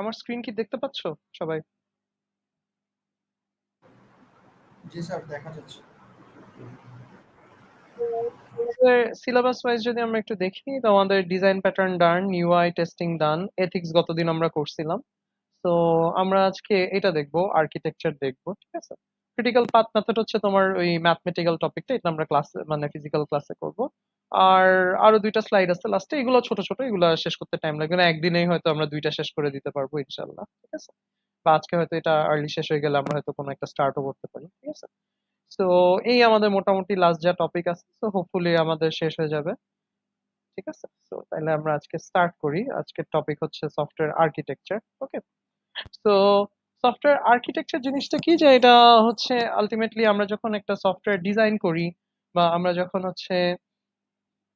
আমার স্ক্রিন কি দেখতে পাচ্ছ সবাই? জি স্যার, দেখা যাচ্ছে। সিলেবাস ওয়াইজ যদি আমরা একটু দেখি, তো আমাদের ডিজাইন প্যাটার্ন ডান, ইউআই টেস্টিং ডান, এথিক্স গতদিন আমরা করছিলাম। তো আমরা আজকে এটা দেখবো, আর্কিটেকচার দেখবো, ঠিক আছে। ক্রিটিক্যাল পাথ মেথড হচ্ছে তোমার ওই ম্যাথমেটিক্যাল টপিকটা, এটা আমরা ক্লাসে মানে ফিজিক্যাল ক্লাসে করব। আর আরো দুইটা স্লাইড আছে লাস্টে, এগুলো ছোট ছোট, এগুলো শেষ করতে টাইম লাগবে না, একদিনেই হয়তো আমরা দুইটা শেষ করে দিতে পারবো ইনশাল্লাহ, ঠিক আছে। বা আজকে হয়তো এটা আর্লি শেষ হয়ে গেলে আমরা হয়তো কোনো একটা স্টার্টও করতে পারি, ঠিক আছে। তো এই আমাদের মোটামুটি লাস্ট যা টপিক আছে, তো হোপফুলি আমাদের শেষ হয়ে যাবে, ঠিক আছে। তো তাহলে আমরা আজকে স্টার্ট করি। আজকের টপিক হচ্ছে সফটওয়্যার আর্কিটেকচার, ওকে। তো সফটওয়্যার আর্কিটেকচার জিনিসটা কি, যে এটা হচ্ছে আলটিমেটলি আমরা যখন একটা সফটওয়্যার ডিজাইন করি, বা আমরা যখন হচ্ছে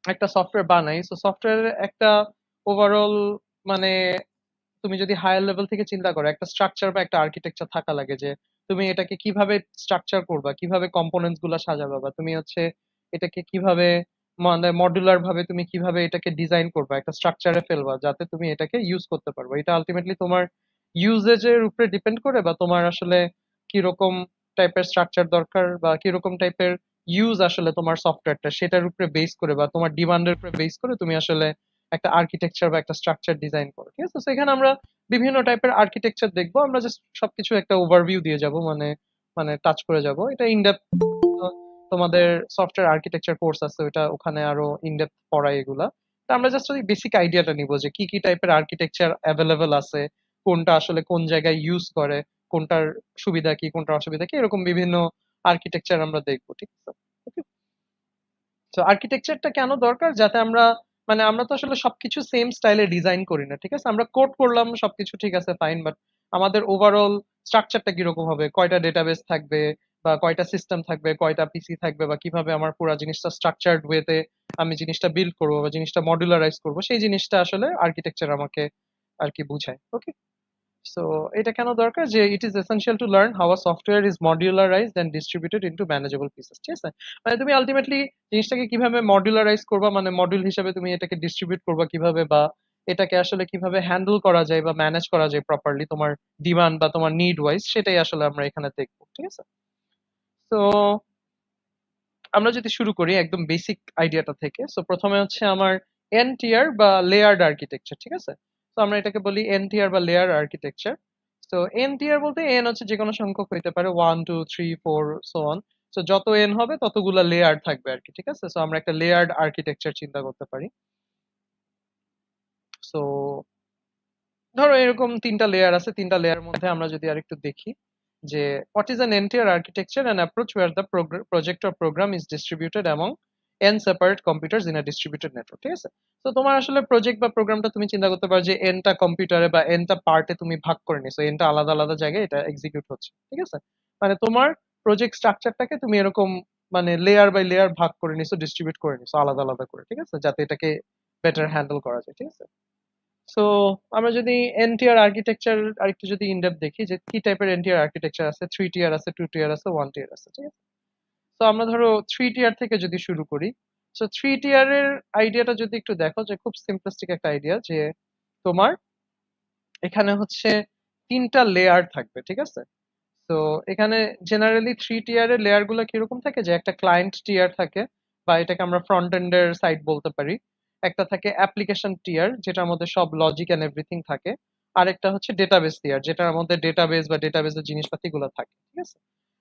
একটা সফটওয়্যার বানাই, তো সফটওয়্যারের একটা ওভারঅল মানে তুমি যদি হায়ার লেভেল থেকে চিন্তা করো, একটা স্ট্রাকচার বা একটা আর্কিটেকচার থাকা লাগে, যে তুমি এটাকে কিভাবে স্ট্রাকচার করবা, কিভাবে কম্পোনেন্টস গুলা সাজাবা, বা তুমি হচ্ছে এটাকে কিভাবে মানে মডুলার ভাবে তুমি কিভাবে এটাকে ডিজাইন করবা, একটা স্ট্রাকচারে ফেলবা যাতে তুমি এটাকে ইউজ করতে পারবে। এটা আলটিমেটলি তোমার ইউজেজের উপরে ডিপেন্ড করে, বা তোমার আসলে কিরকম টাইপের স্ট্রাকচার দরকার, বা কিরকম টাইপের ইউজ আসলে তোমার সফটওয়্যারটা, সেটার উপরে বেস করে বা তোমার ডিমান্ডের উপরে বেস করে তুমি আসলে একটা আর্কিটেকচার বা একটা স্ট্রাকচার ডিজাইন করো, ঠিক আছে। তো এখানে আমরা বিভিন্ন টাইপের আর্কিটেকচার দেখবো, আমরা জাস্ট সবকিছু একটা ওভারভিউ দিয়ে যাব, মানে মানে টাচ করে যাব। এটা ইনডেপথ তোমাদের সফটওয়্যার আর্কিটেকচার কোর্স আছে, ওটা ওখানে আরো ইনডেপথ পড়ায় এগুলা। তো আমরা জাস্ট ওই বেসিক আইডিয়াটা নিব, যে কি কি টাইপের আর্কিটেকচার অ্যাভেলেবেল আছে, কোনটা আসলে কোন জায়গায় ইউজ করে, কোনটার সুবিধা কি, কোনটার অসুবিধা কি, এরকম বিভিন্ন আর্কিটেকচার আমরা দেখবো, ঠিক আছে। তো আর্কিটেকচারটা কেন দরকার, যাতে আমরা মানে আমরা তো আসলে সবকিছু সেম স্টাইলে ডিজাইন করি না, ঠিক আছে। আমরা কোড করলাম সবকিছু, ঠিক আছে, ফাইন, বাট আমাদের ওভারঅল স্ট্রাকচারটা কিরকম হবে, কয়টা ডেটাবেস থাকবে, বা কয়টা সিস্টেম থাকবে, কয়টা পিসি থাকবে, বা কিভাবে আমার পুরো জিনিসটা স্ট্রাকচার্ড ওয়েতে আমি জিনিসটা বিল্ড করবো বা জিনিসটা মডুলারাইজ করবো, সেই জিনিসটা আসলে আর্কিটেকচার আমাকে আর কি বুঝায়, ওকে। সো এটা কেন দরকার, যে it is essential to learn how a software is modularised and distributed into manageable pieces, ঠিক আছে। মানে তুমি আলটিমেটলি জিনিসটাকে কিভাবে মডিউলারাইজ করবা, মানে মডিউল হিসেবে তুমি এটাকে ডিস্ট্রিবিউট করবা কিভাবে, বা এটাকে আসলে কিভাবে হ্যান্ডেল করা যায় বা ম্যানেজ করা যায় প্রপারলি তোমার ডিমান্ড বা তোমার নিড ওয়াইজ, সেটাই আসলে আমরা এখানে দেখবো, ঠিক আছে। তো আমরা যদি শুরু করি একদম বেসিক আইডিয়াটা থেকে, সো প্রথমে হচ্ছে আমার এন টিয়ার বা লেয়ার্ড আর্কিটেকচার, ঠিক আছে। তো আমরা এটাকে বলি এন টিয়ার বা লেয়ার আর্কিটেকচার। তো এন টিয়ার বলতে এন হচ্ছে যে কোনো সংখ্যক হইতে পারে, 1 2 3 4 সো অন। তো যত এন হবে ততগুলা লেয়ার থাকবে আর কি, ঠিক আছে। তো আমরা একটা লেয়ার্ড আর্কিটেকচার চিন্তা করতে পারি। সো ধরো এরকম তিনটা লেয়ার আছে, তিনটা লেয়ারের মধ্যে আমরা যদি আরেকটু দেখি, যে what is an n-tier architecture and approach where the project or program is distributed among n separate computers in a distributed network, ঠিক আছে। তো তোমার আসলে প্রজেক্ট বা প্রোগ্রামটা তুমি চিন্তা করতে পারো যে এনটা কম্পিউটারে বা এনটা পার্টে তুমি ভাগ করে নিছো, এনটা আলাদা আলাদা জায়গায় এটা এক্সিকিউট হচ্ছে, ঠিক আছে। মানে তোমার প্রজেক্ট স্ট্রাকচারটাকে তুমি এরকম মানে লেয়ার বাই লেয়ার ভাগ করে নিছো, ডিস্ট্রিবিউট করে নিছো আলাদা আলাদা করে, ঠিক আছে, যাতে এটাকে বেটার হ্যান্ডেল করা যায়, ঠিক আছে। সো আমরা যদি এনটিআর আর্কিটেকচার আরেকটু যদি ইনডেপথ দেখি, যে কি টাইপের এনটিআর আর্কিটেকচার আছে, 3 টিয়ার আছে, 2 টিয়ার আছে, 1 টিয়ার আছে, ঠিক আছে। তো আমরা ধরো 3 টিয়ার থেকে যদি শুরু করি, সো 3 টিয়ারের আইডিয়াটা যদি একটু দেখো, যে খুব সিম্পলিস্টিক একটা আইডিয়া, যে তোমার এখানে হচ্ছে তিনটা লেয়ার থাকবে, ঠিক আছে। তো এখানে জেনারেলি 3 টিয়ারের লেয়ার গুলো কিরকম থাকে, যে একটা ক্লায়েন্ট টিয়ার থাকে, বা এটাকে আমরা ফ্রন্ট এন্ডের সাইড বলতে পারি। একটা থাকে অ্যাপ্লিকেশন টিয়ার, যেটার মধ্যে সব লজিক এন্ড এভরিথিং থাকে। আর একটা হচ্ছে ডেটাবেস টিয়ার, যেটার মধ্যে ডেটাবেস বা ডেটাবেসের জিনিসপাতি গুলো থাকে, ঠিক আছে।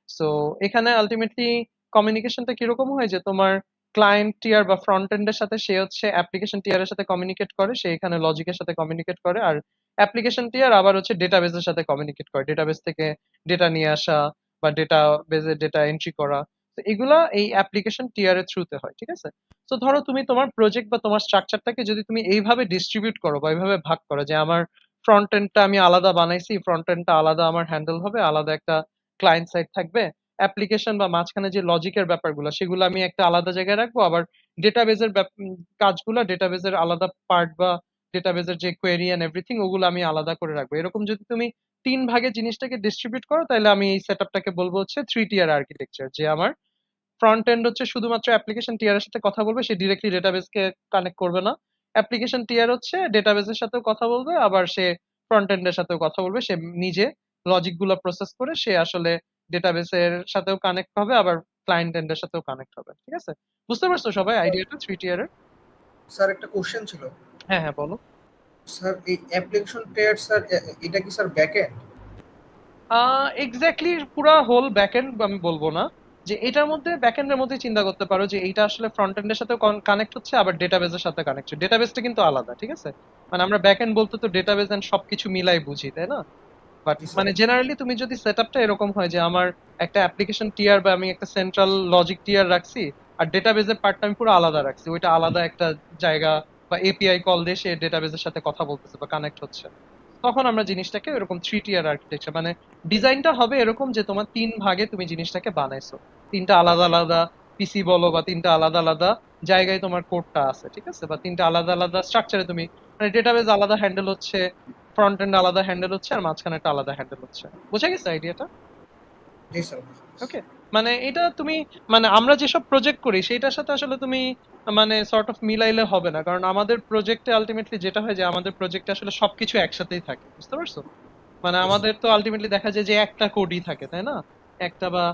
সো এখানে আলটিমেটলি কমিউনিকেশনটা কিরকম হয়, যে তোমার ক্লায়েন্ট টিয়ার বা ফ্রন্ট এন্ডের সাথে সে হচ্ছে অ্যাপ্লিকেশন টিয়ারের সাথে কমিউনিকেট করে, সে এখানে লজিকের সাথে কমিউনিকেট করে। আর অ্যাপ্লিকেশন টিয়ার আবার হচ্ছে ডেটাবেসের সাথে কমিউনিকেট করে, ডেটাবেস থেকে ডেটা নিয়ে আসা বা ডেটা বেজে ডেটা এন্ট্রি করা। তো এগুলা এই অ্যাপ্লিকেশন টিয়ার এর থ্রুতে হয়, ঠিক আছে। তো ধরো তুমি তোমার প্রজেক্ট বা তোমার স্ট্রাকচারটাকে যদি তুমি এইভাবে ডিস্ট্রিবিউট করো বা এইভাবে ভাগ করো, যে আমার ফ্রন্ট এন্ডটা আমি আলাদা বানাইছি, ফ্রন্ট এন্ডটা আলাদা আমার হ্যান্ডেল হবে, আলাদা একটা ক্লায়েন্ট সাইড থাকবে, অ্যাপ্লিকেশন বা মাঝখানে যে লজিকের ব্যাপারগুলো সেগুলো আমি একটা আলাদা জায়গায় রাখবো, আবার ডেটাবেজের কাজগুলো, ডেটাবেজের আলাদা পার্ট বা ডেটাবেজের যে কোয়েরি এন্ড এভরিথিং ওগুলো আমি আলাদা করে রাখবো। এরকম যদি তুমি 3 ভাগে জিনিসটাকে ডিস্ট্রিবিউট করো, তাহলে আমি এই সেটআপটাকে বলবো হচ্ছে 3 টিয়ার আর্কিটেকচার। যে আমার ফ্রন্ট এন্ড হচ্ছে শুধুমাত্র অ্যাপ্লিকেশন টিয়ারের সাথে কথা বলবে, সে ডিরেক্টলি ডেটাবেসকে কানেক্ট করবে না। অ্যাপ্লিকেশন টিয়ার হচ্ছে ডেটাবেসের সাথেও কথা বলবে, আবার সে ফ্রন্ট এন্ডের সাথেও কথা বলবে, সে নিজে লজিক গুলো প্রসেস করে সে আসলে ডেটাবেসের সাথেও কানেক্ট হবে, আবার ক্লায়েন্ট এন্ডের সাথেও কানেক্ট হবে। ঠিক আছে, বুঝতে পারছো সবাই স্যার আইডিয়াটা 3 tier এর? স্যার একটা কোশ্চেন ছিল। হ্যাঁ হ্যাঁ বলো। স্যার এই অ্যাপ্লিকেশন টেয়ার স্যার এটা কি স্যার ব্যাকএন্ড? এক্স্যাক্টলি পুরা হোল ব্যাকএন্ড আমি বলবো না, যে এটার মধ্যে ব্যাকএন্ডের মধ্যে চিন্তা করতে পারো যে এইটা আসলে ফ্রন্ট এন্ডের সাথে কানেক্ট হচ্ছে, আবার ডেটাবেসের সাথে কানেক্ট হচ্ছে। ডেটাবেসটা কিন্তু আলাদা, ঠিক আছে? মানে আমরা ব্যাকএন্ড বলতে তো ডেটাবেস এন্ড সবকিছু মিলাই বুঝি, তাই না? But G sir. মানে জেনারেলি তুমি যদি সেটআপটা এরকম হয় যে আমার একটা অ্যাপ্লিকেশন টিয়ার বা আমি একটা সেন্ট্রাল লজিক টিয়ার রাখছি, আর ডেটাবেসের পার্টটা আমি পুরো আলাদা রাখছি, ওইটা আলাদা একটা জায়গা বা এপিআই কল দিয়ে সে ডেটাবেসের সাথে কথা বলতেছে বা কানেক্ট হচ্ছে, তখন আমরা জিনিসটাকে এরকম 3 tier আর্কিটেকচার, মানে ডিজাইনটা হবে এরকম যে তোমার 3 ভাগে তুমি জিনিসটাকে বানাইছো, তিনটা আলাদা আলাদা পিসি বলো বা তিনটা আলাদা আলাদা জায়গায় তোমার কোডটা আছে, ঠিক আছে? বা তিনটা আলাদা আলাদা স্ট্রাকচারে তুমি, মানে ডেটাবেস আলাদা হ্যান্ডেল হচ্ছে, ফ্রন্ট এন্ড আলাদা হ্যান্ডেল হচ্ছে, আর মাঝখানে একটা আলাদা হ্যান্ডেল হচ্ছে। বোঝা গেছে আইডিয়াটা? জি স্যার। ওকে, মানে এটা তুমি, মানে আমরা যেসব প্রজেক্ট করি সেইটার সাথে আসলে তুমি মানে সর্ট অফ মিলাইলে হবে না, কারণ আমাদের প্রজেক্টে আলটিমেটলি যেটা হয় যে আমাদের প্রজেক্টে আসলে সবকিছু একসাথেই থাকে, বুঝতে পারছো? মানে জি স্যার। আমাদের তো আলটিমেটলি দেখা যায় যে একটা কোডই থাকে, তাই না? একটা বা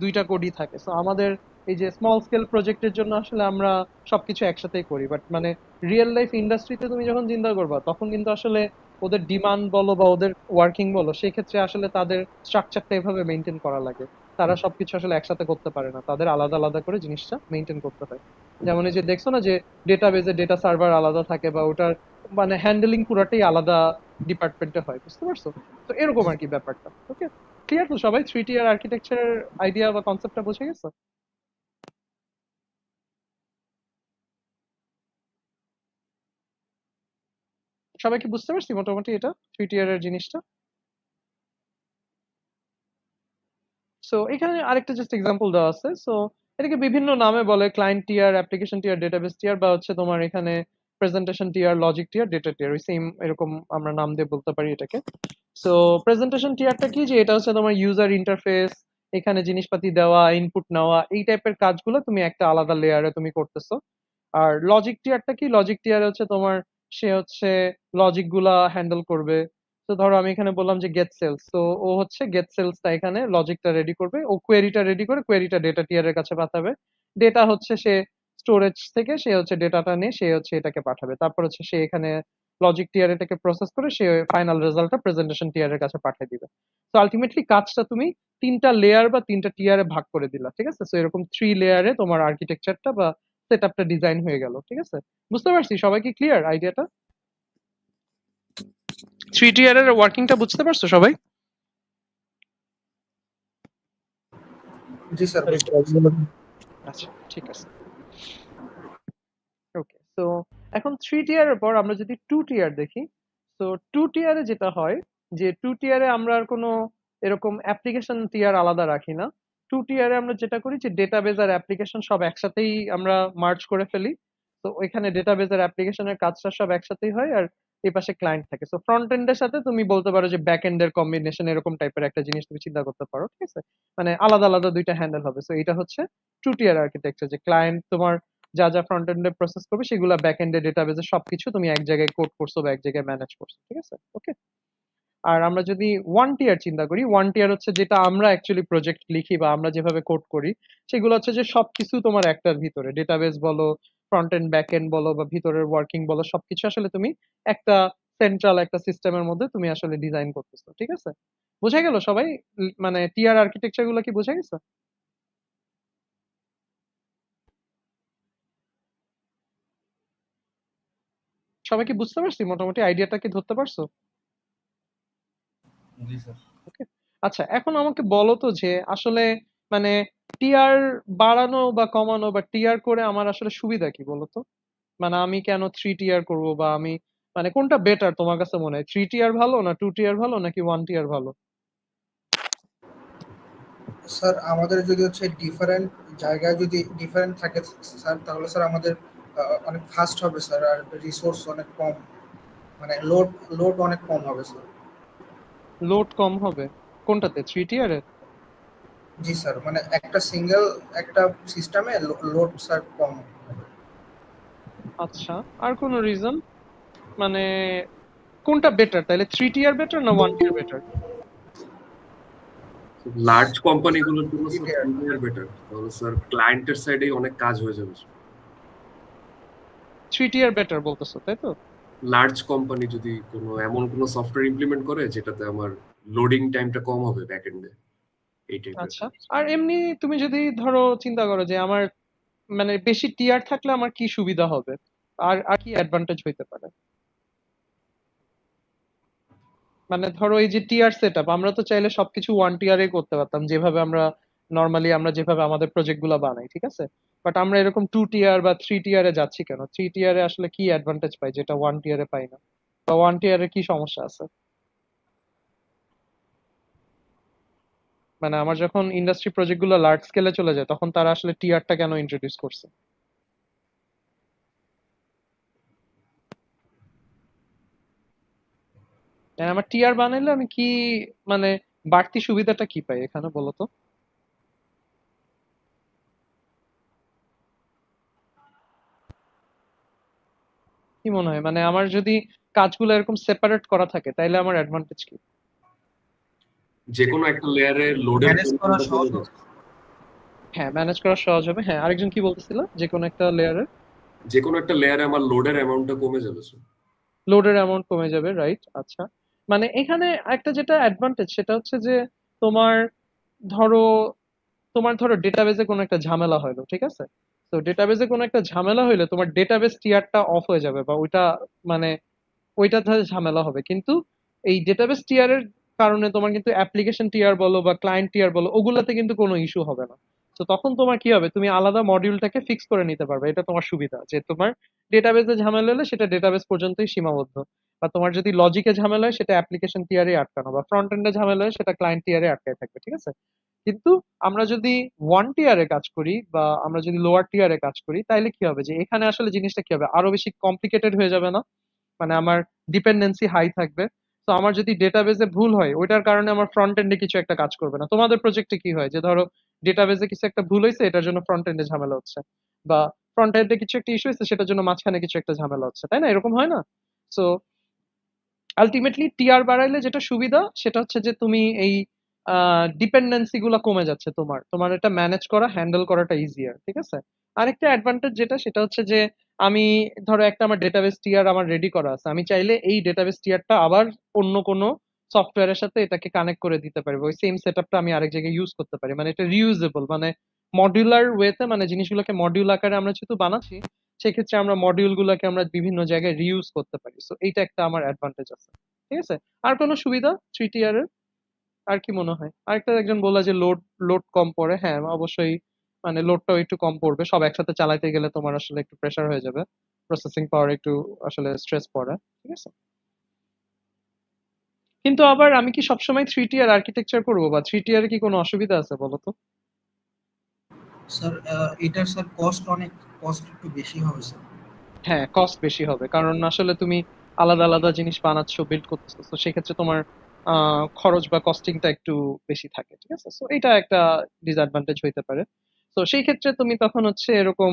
দুইটা কোডই থাকে। সো আমাদের এই যে স্মল স্কেল প্রজেক্টের জন্য আসলে আমরা সবকিছু একসাথেই করি, বাট মানে রিয়েল লাইফ ইন্ডাস্ট্রিতে তুমি যখন চিন্তা করবা তখন কিন্তু আসলে ওদের ডিমান্ড বলো বা ওদের ওয়ার্কিং বলো, সেই ক্ষেত্রে আসলে তাদের স্ট্রাকচারটা এভাবে মেনটেন করা লাগে। তারা সবকিছু আসলে একসাথে করতে পারে না, তাদের আলাদা আলাদা করে জিনিসটা মেনটেন করতে হয়। যেমন এই যে দেখছো না যে ডেটাবেজে ডেটা সার্ভার আলাদা থাকে, বা ওটার মানে হ্যান্ডেলিং পুরাটাই আলাদা ডিপার্টমেন্টে হয়, বুঝতে পারছো? তো এরকম জি আর কি ব্যাপারটা। ওকে, ক্লিয়ার তো সবাই? 3 tier আর্কিটেকচারের আইডিয়া বা কনসেপ্টটা বুঝে গেছো? সবাই কি বুঝতে পারছি মোটামুটি এটা 3 tier এর জিনিসটা? সো এখানে আরেকটা জাস্ট এক্সাম্পল দেওয়া আছে। সো এটাকে বিভিন্ন নামে বলে, ক্লায়েন্ট টিয়ার, অ্যাপ্লিকেশন টিয়ার, ডেটাবেস টিয়ার, বা হচ্ছে তোমার এখানে প্রেজেন্টেশন টিয়ার, লজিক টিয়ার, ডেটা টিয়ার, ওই সেম এরকম আমরা নাম দিয়ে বলতে পারি এটাকে। সো প্রেজেন্টেশন টিয়ারটা কি, যে এটা হচ্ছে তোমার ইউজার ইন্টারফেস, এখানে জিনিসপাতি দেওয়া, ইনপুট নেওয়া, এই টাইপের কাজগুলো তুমি একটা আলাদা লেয়ারে তুমি করতেছো। আর লজিক টিয়ারটা কি, লজিক টিয়ার হচ্ছে তোমার, সে হচ্ছে লজিক গুলা হ্যান্ডেল করবে। তো ধরো আমি এখানে বললাম যে গেট সেলস, তো ও হচ্ছে গেট সেলসটা এখানে লজিকটা রেডি করবে, ও কোয়েরিটা রেডি করে কোয়েরিটা ডেটা টিয়ারের কাছে পাঠাবে। ডেটা হচ্ছে সে স্টোরেজ থেকে সে হচ্ছে ডেটাটা নিয়ে সে হচ্ছে এটাকে পাঠাবে, তারপর হচ্ছে সে এখানে লজিক টিয়ার এটাকে প্রসেস করে সে ফাইনাল রেজাল্টটা প্রেজেন্টেশন টিয়ারের কাছে পাঠিয়ে দিবে। তো আলটিমেটলি কাজটা তুমি তিনটা লেয়ার বা তিনটা টিয়ারে ভাগ করে দিলা, ঠিক আছে? তো এরকম 3 লেয়ারে তোমার আর্কিটেকচারটা বা সেটআপটা ডিজাইন হয়ে গেল, ঠিক আছে? বুঝতে পারছি? সবাই কি ক্লিয়ার আইডিয়াটা? 3 tier এর ওয়ার্কিংটা বুঝতে পারছো সবাই? জি স্যার, বুঝতে পারছি। আচ্ছা, ঠিক আছে। ওকে, তো এখন 3 tier এর পর আমরা যদি 2 tier দেখি, তো 2 tier যেটা হয় যে 2 tier আমরা আর কোনো এরকম অ্যাপ্লিকেশন টিয়ার আলাদা রাখি না। 2 tier আমরা যেটা করি যে ডেটাবেজ আর অ্যাপ্লিকেশন সব একসাথেই আমরা মার্জ করে ফেলি। তো ওইখানে ডেটাবেজ আর অ্যাপ্লিকেশনের কাজটা সব একসাথেই হয়, আর এই পাশে ক্লায়েন্ট থাকে। তো ফ্রন্ট এন্ডের সাথে তুমি বলতে পারো যে ব্যাক এন্ডের কম্বিনেশন, এরকম টাইপের একটা জিনিস তুমি চিন্তা করতে পারো, ঠিক আছে? মানে আলাদা আলাদা দুইটা হ্যান্ডেল হবে। তো এটা হচ্ছে 2 tier আর্কিটেকচার, যে ক্লায়েন্ট তোমার যা যা ফ্রন্ট এন্ডে প্রসেস করবে সেগুলো ব্যাক এন্ডে ডেটাবেজে সবকিছু তুমি এক জায়গায় কোড করছো বা এক জায়গায় ম্যানেজ করছো, ঠিক আছে? ওকে। আর আমরা যদি 1 tier চিন্তা করি, 1 tier হচ্ছে যেটা আমরা অ্যাকচুয়ালি প্রজেক্ট লিখি বা আমরা যেভাবে কোড করি, সেগুলো হচ্ছে যে সবকিছু তোমার একটার ভিতরে, ডেটাবেস বলো, ফ্রন্ট এন্ড ব্যাক এন্ড বলো, বা ভিতরের ওয়ার্কিং বলো, সবকিছু আসলে তুমি একটা সেন্ট্রাল একটা সিস্টেমের মধ্যে তুমি আসলে ডিজাইন করতেছো, ঠিক আছে? বোঝা গেল সবাই? মানে টিআর আর্কিটেকচার গুলো কি বোঝা গেছে? সবাই কি বুঝতে পারছি? মোটামুটি আইডিয়াটা কি ধরতে পারছো? জি স্যার। ওকে, আচ্ছা এখন আমাকে বলো তো যে আসলে মানে টিআর বাড়ানো বা কমানো বা টিআর করে আমার আসলে সুবিধা কি বলো তো? মানে আমি কেন 3 tier করব, বা আমি মানে কোনটা বেটার তোমার কাছে মনে হয়? 3 tier ভালো, না 2 tier ভালো, নাকি 1 tier ভালো? স্যার আমাদের যদি হচ্ছে ডিফারেন্ট জায়গায় যদি ডিফারেন্ট থাকে স্যার, তাহলে স্যার আমাদের অনেক ফাস্ট হবে স্যার, আর রিসোর্স অনেক কম, মানে লোড লোড অনেক কম হবে স্যার। লোড কম হবে কোনটাতে, 3 tier-এ? জি স্যার, মানে একটা সিঙ্গেল একটা সিস্টেমে লোড স্যার কম হবে। আচ্ছা, আর কোনো রিজন মানে কোনটা বেটার তাহলে, 3 টিয়ার বেটার না 1 টিয়ার বেটার? লার্জ কোম্পানিগুলোর জন্য স্যার 3 টিয়ার বেটার, তাহলে স্যার ক্লায়েন্টের সাইডেই অনেক কাজ হয়ে যাবে। 3 টিয়ার বেটার বলতেছো তাই তো? লার্জ কোম্পানি যদি কোনো এমন কোনো সফটওয়্যার ইমপ্লিমেন্ট করে যেটাতে আমার লোডিং টাইমটা কম হবে ব্যাক এন্ডে, এই টাইপের। আচ্ছা, আর এমনি তুমি যদি ধরো চিন্তা করো যে আমার মানে বেশি টিয়ার থাকলে আমার কি সুবিধা হবে, আর আর কি অ্যাডভান্টেজ হইতে পারে? মানে ধরো এই যে টিয়ার সেটআপ, আমরা তো চাইলে সবকিছু 1 টিয়ারে করতে পারতাম, যেভাবে আমরা নরমালি আমরা যেভাবে আমাদের প্রজেক্ট গুলো বানাই, ঠিক আছে? বাট আমরা এরকম 2 টিয়ার বা 3 টিয়ারে যাচ্ছি কেন? 3 টিয়ারে আসলে কি অ্যাডভান্টেজ পাই যেটা 1 টিয়ারে পাই না, বা 1 টিয়ারে কি সমস্যা আছে? মানে আমার যখন ইন্ডাস্ট্রি প্রজেক্ট গুলো লার্জ স্কেলে চলে যায় তখন তারা আসলে টিয়ারটা কেন ইন্ট্রোডিউস করছে? আর আমার টিয়ার বানাইলে আমি কি মানে বাড়তি সুবিধাটা কি পাই এখানে বলো তো? কি মনে হয় মানে আমার যদি কাজগুলো এরকম সেপারেট করা থাকে তাইলে আমার অ্যাডভান্টেজ কি? যে কোনো একটা লেয়ারে লোডের ম্যানেজ করা সহজ হবে। হ্যাঁ, ম্যানেজ করা সহজ হবে। হ্যাঁ, আরেকজন কি বলতেছিল যে কোনো একটা লেয়ারে যে কোনো একটা লেয়ারে আমার লোডের অ্যামাউন্টটা কমে যাবে স্যার। লোডের অ্যামাউন্ট কমে যাবে, রাইট? আচ্ছা, মানে এখানে একটা যেটা অ্যাডভান্টেজ সেটা হচ্ছে যে তোমার ধরো ধরো ডেটাবেজে কোনো একটা ঝামেলা হলো, ঠিক আছে? তো ডেটাবেজে কোনো একটা ঝামেলা হইলে তোমার ডেটাবেস টিয়ারটা অফ হয়ে যাবে, বা ওইটা মানে ওইটা ধরে ঝামেলা হবে, কিন্তু এই ডেটাবেস টিয়ারের কারণে তোমার কিন্তু অ্যাপ্লিকেশন টিয়ার বলো বা ক্লায়েন্ট টিয়ার বলো ওগুলাতে কিন্তু কোনো ইস্যু হবে না। তো তখন তোমার কি হবে, তুমি আলাদা মডিউলটাকে ফিক্স করে নিতে পারবে, এটা তোমার সুবিধা যে তোমার ডেটাবেসে ঝামেলা হলে সেটা ডেটাবেস পর্যন্তই সীমাবদ্ধ, বা তোমার যদি লজিকে ঝামেলা হয় সেটা অ্যাপ্লিকেশন টিয়ারে আটকানো, বা ফ্রন্ট এন্ডে ঝামেলা হয় সেটা ক্লায়েন্ট টিয়ারে আটকায় থাকবে, ঠিক আছে? কিন্তু আমরা যদি 1 টিয়ারে কাজ করি বা আমরা যদি লোয়ার টিয়ারে কাজ করি তাইলে কি হবে যে এখানে আসলে জিনিসটা কি হবে, আরো বেশি কমপ্লিকেটেড হয়ে যাবে না? মানে আমার ডিপেন্ডেন্সি হাই থাকবে। তো আমার যদি ডেটাবেজে ভুল হয় ওইটার কারণে আমার ফ্রন্ট এন্ডে কিছু একটা কাজ করবে না। তোমাদের প্রজেক্টে কি হয় যে ধরো ডেটাবেজে কিছু একটা ভুল হয়েছে এটার জন্য ফ্রন্ট এন্ডে ঝামেলা হচ্ছে, বা ফ্রন্ট এন্ডে কিছু একটা ইস্যু হয়েছে সেটার জন্য মাঝখানে কিছু একটা ঝামেলা হচ্ছে, তাই না? এরকম হয় না? সো আলটিমেটলি টিআর বাড়াইলে যেটা সুবিধা সেটা হচ্ছে যে তুমি এই ডিপেন্ডেন্সি গুলা কমে যাচ্ছে, তোমার তোমার এটা ম্যানেজ করা হ্যান্ডেল করাটা ইজিয়ার, ঠিক আছে? আরেকটা অ্যাডভান্টেজ যেটা সেটা হচ্ছে যে আমি ধরো একটা আমার ডেটাবেস টিআর আমার রেডি করা আছে, আমি চাইলে এই ডেটাবেস টিআরটা আবার অন্য কোনো সফটওয়্যারের সাথে এটাকে কানেক্ট করে দিতে পারি, ওই সেম সেটআপটা আমি আরেক জায়গায় ইউজ করতে পারি, মানে এটা রিউজেবল, মানে মডিউলার ওয়েতে, মানে জিনিসগুলোকে মডিউল আকারে আমরা যেহেতু বানাচ্ছি সেক্ষেত্রে আমরা মডিউল গুলোকে আমরা বিভিন্ন জায়গায় রিউজ করতে পারি, সো এইটা একটা আমার অ্যাডভান্টেজ আছে, ঠিক আছে? আর কোনো সুবিধা 3 টিয়ার এর আর কি মনে হয়? আরেকটা একজন বললো যে লোড লোড কম পড়ে, হ্যাঁ অবশ্যই, মানে লোডটাও একটু কম পড়বে, সব একসাথে চালাতে গেলে তোমার আসলে একটু প্রেসার হয়ে যাবে, প্রসেসিং পাওয়ার একটু আসলে স্ট্রেস পড়ে, ঠিক আছে? কিন্তু আবার আমি কি সবসময় 3 টিয়ার আর্কিটেকচার করবো, বা 3 টিয়ারে কি কোনো অসুবিধা আছে বলো তো? স্যার এটার স্যার কস্ট একটু বেশি হবে স্যার। হ্যাঁ, কস্ট বেশি হবে কারণ আসলে তুমি আলাদা আলাদা জিনিস বানাচ্ছো, বিল্ড করতেছো, তো সেক্ষেত্রে তোমার খরচ বা কস্টিংটা একটু বেশি থাকে, ঠিক আছে? সো এটা একটা ডিসঅ্যাডভান্টেজ হইতে পারে। তো সেই ক্ষেত্রে তুমি তখন হচ্ছে এরকম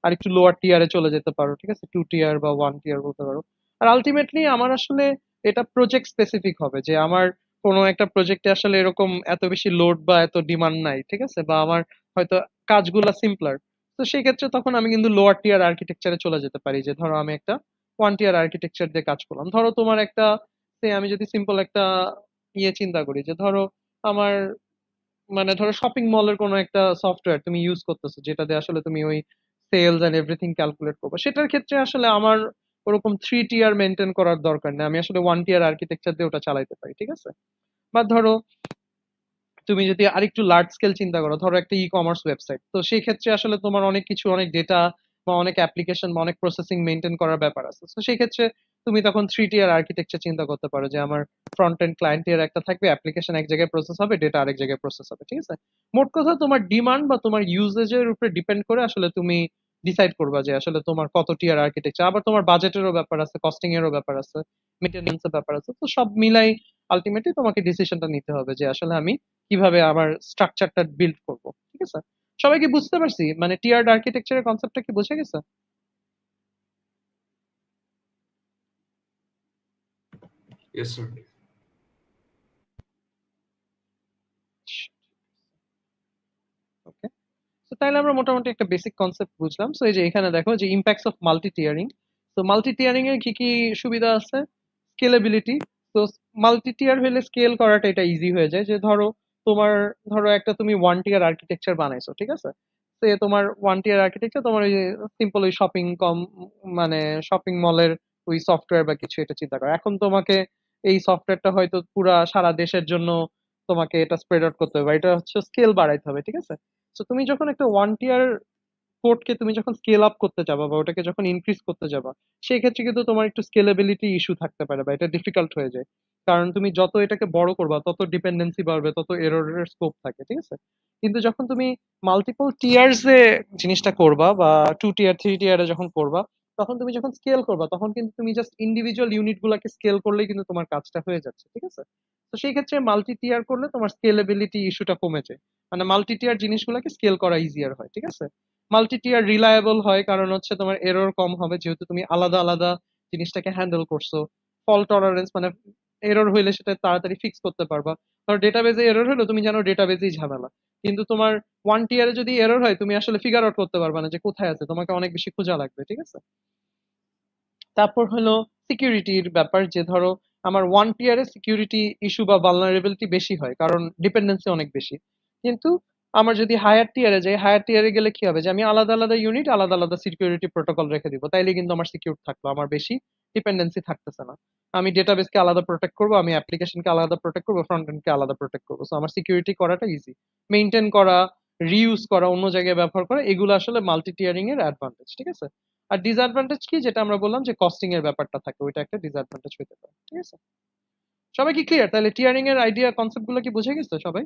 আর একটু লোয়ার টিয়ারে চলে যেতে পারো, ঠিক আছে? 2 টিয়ার বা 1 টিয়ার বলতে পারো। আর আলটিমেটলি আমার আসলে এটা প্রজেক্ট স্পেসিফিক হবে যে আমার কোনো একটা প্রজেক্টে আসলে এরকম এত বেশি লোড বা এত ডিমান্ড নাই, ঠিক আছে? বা আমার হয়তো কাজগুলা সিম্পলার, তো সেই ক্ষেত্রে তখন আমি কিন্তু লোয়ার টিয়ার আর্কিটেকচারে চলে যেতে পারি, যে ধরো আমি একটা 1 টিয়ার আর্কিটেকচার দিয়ে কাজ করলাম। ধরো তোমার একটা আমি যদি সিম্পল একটা চিন্তা করি যে ধরো আমার মানে ধরো শপিং মলের কোনো একটা সফটওয়্যার তুমি ইউজ করতেছো যেটা দিয়ে আসলে তুমি ওই সেলস এন্ড এভরিথিং ক্যালকুলেট করবে, সেটার ক্ষেত্রে আসলে আমার ওরকম 3 টিয়ার মেনটেন করার দরকার নেই, আমি আসলে 1 টিয়ার আর্কিটেকচার দিয়ে ওটা চালাইতে পারি, ঠিক আছে? বা ধরো তুমি যদি আরেকটু লার্জ স্কেল চিন্তা করো, ধরো একটা ই কমার্স ওয়েবসাইট, তো সেই ক্ষেত্রে আসলে তোমার অনেক কিছু, অনেক ডেটা বা অনেক অ্যাপ্লিকেশন বা অনেক প্রসেসিং মেনটেন করার ব্যাপার আছে, তো সেই ক্ষেত্রে তুমি তখন 3 টিয়ার আর্কিটেকচার চিন্তা করতে পারো যে আমার ফ্রন্ট এন্ড ক্লায়েন্ট টিয়ার একটা থাকবে, অ্যাপ্লিকেশন এক জায়গায় প্রসেস হবে, ডেটা আরেক জায়গায় প্রসেস হবে, ঠিক আছে? মোট কথা তোমার ডিমান্ড বা তোমার ইউজেজের উপরে ডিপেন্ড করে আসলে তুমি ডিসাইড করবা যে আসলে তোমার কত টিয়ার আর্কিটেকচার, আবার তোমার বাজেটেরও ব্যাপার আছে, কস্টিং এরও ব্যাপার আছে, মেনটেনেন্স এর ব্যাপার আছে, তো সব মিলাই আলটিমেটলি তোমাকে ডিসিশনটা নিতে হবে যে আসলে আমি কিভাবে আমার স্ট্রাকচারটা বিল্ড করব, ঠিক আছে? সবাই কি বুঝতে পারছি, মানে টিয়ার্ড আর্কিটেকচারের কনসেপ্টটা কি বুঝে গেছে? Yes sir. ওকে, তো তাহলে আমরা মোটামুটি একটা বেসিক কনসেপ্ট বুঝলাম। সো এই যে এখানে দেখো যে ইম্প্যাক্টস অফ মাল্টি টিয়ারিং। তো মাল্টি টিয়ারিং এর কি কি সুবিধা আছে? স্কেলেবিলিটি। তো মাল্টি টিয়ার হলে স্কেল করাটা এটা ইজি হয়ে যায়। যে ধরো তোমার, ধরো একটা তুমি ওয়ান টিয়ার আর্কিটেকচার বানাইছো, ঠিক আছে? তো তোমার ওয়ান টিয়ার আর্কিটেকচার তোমার ওই সিম্পল ওই শপিং কম, মানে শপিং মলের ওই সফটওয়্যার বা কিছু, এটা চিন্তা করো। এখন তোমাকে এই সফটওয়্যারটা হয়তো পুরা সারা দেশের জন্য তোমাকে এটা স্প্রেড আউট করতে হবে, এটা হচ্ছে স্কেল বাড়াইতে হবে, ঠিক আছে? তো তুমি যখন একটা ওয়ান টিয়ার কোডকে তুমি যখন স্কেল আপ করতে যাবা বা ওটাকে যখন ইনক্রিজ করতে যাবা, সেই ক্ষেত্রে কিন্তু তোমার একটু স্কেলেবিলিটি ইস্যু থাকতে পারে বা এটা ডিফিকাল্ট হয়ে যায়। কারণ তুমি যত এটাকে বড় করবা তত ডিপেন্ডেন্সি বাড়বে, তত এররের স্কোপ থাকে, ঠিক আছে? কিন্তু যখন তুমি মাল্টিপল টিয়ার্স এ জিনিসটা করবা বা টু টিয়ার থ্রি টিয়ারে যখন করবা, তখন তুমি যখন স্কেল করবা তখন কিন্তু তুমি জাস্ট ইন্ডিভিজুয়াল ইউনিট গুলাকে স্কেল করলেই কিন্তু তোমার কাজটা হয়ে যাচ্ছে, ঠিক আছে? তো সেই ক্ষেত্রে মাল্টি টিয়ার করলে তোমার স্কেলেবিলিটি ইস্যুটা কমে যায়। মানে মাল্টি টিয়ার জিনিসগুলোকে স্কেল করা ইজিয়ার হয়, ঠিক আছে? মাল্টি টিয়ার রিলায়েবল হয় কারণ হচ্ছে তোমার এরর কম হবে, যেহেতু তুমি আলাদা আলাদা জিনিসটাকে হ্যান্ডেল করছো। ফল্ট টলারেন্স মানে এরর হইলে সেটা তাড়াতাড়ি ফিক্স করতে পারবা। ধর ডেটাবেজে এরর হলো, তুমি জানো ডেটাবেজেই ঝামেলা, কিন্তু তোমার ওয়ান টিয়ারে যদি এরর হয় তুমি আসলে ফিগার আউট করতে পারবা না যে কোথায় আছে, তোমাকে অনেক বেশি খোঁজা লাগবে, ঠিক আছে? তারপর হলো সিকিউরিটির ব্যাপার। যে ধরো আমার ওয়ান টিয়ারে সিকিউরিটি ইস্যু বা ভালনারেবিলিটি বেশি হয় কারণ ডিপেন্ডেন্সি অনেক বেশি। কিন্তু আমার যদি হায়ার টিয়ারে যাই, হায়ার টিয়ারে গেলে কি হবে যে আমি আলাদা আলাদা ইউনিট আলাদা আলাদা সিকিউরিটি প্রোটোকল রেখে দিব, তাইলে কিন্তু আমার সিকিউর থাকলো, আমার বেশি ডিপেন্ডেন্সি থাকতেছে না। আমি ডেটাবেসকে আলাদা প্রোটেক্ট করবো, আমি অ্যাপ্লিকেশনকে আলাদা প্রোটেক্ট করবো, ফ্রন্ট এন্ডকে আলাদা প্রোটেক্ট করবো। সো আমার সিকিউরিটি করাটা ইজি। মেনটেন করা, রিইউজ করা, অন্য জায়গায় ব্যবহার করা, এগুলো আসলে মাল্টি টিয়ারিং এর অ্যাডভান্টেজ, ঠিক আছে? আর ডিসঅ্যাডভান্টেজ কি, যেটা আমরা বললাম যে কস্টিং এর ব্যাপারটা থাকে, ওইটা একটা ডিসঅ্যাডভান্টেজ হতে পারে, ঠিক আছে? সবাই কি ক্লিয়ার? তাহলে টিয়ারিং এর আইডিয়া কনসেপ্ট গুলো কি বুঝে গেছো সবাই?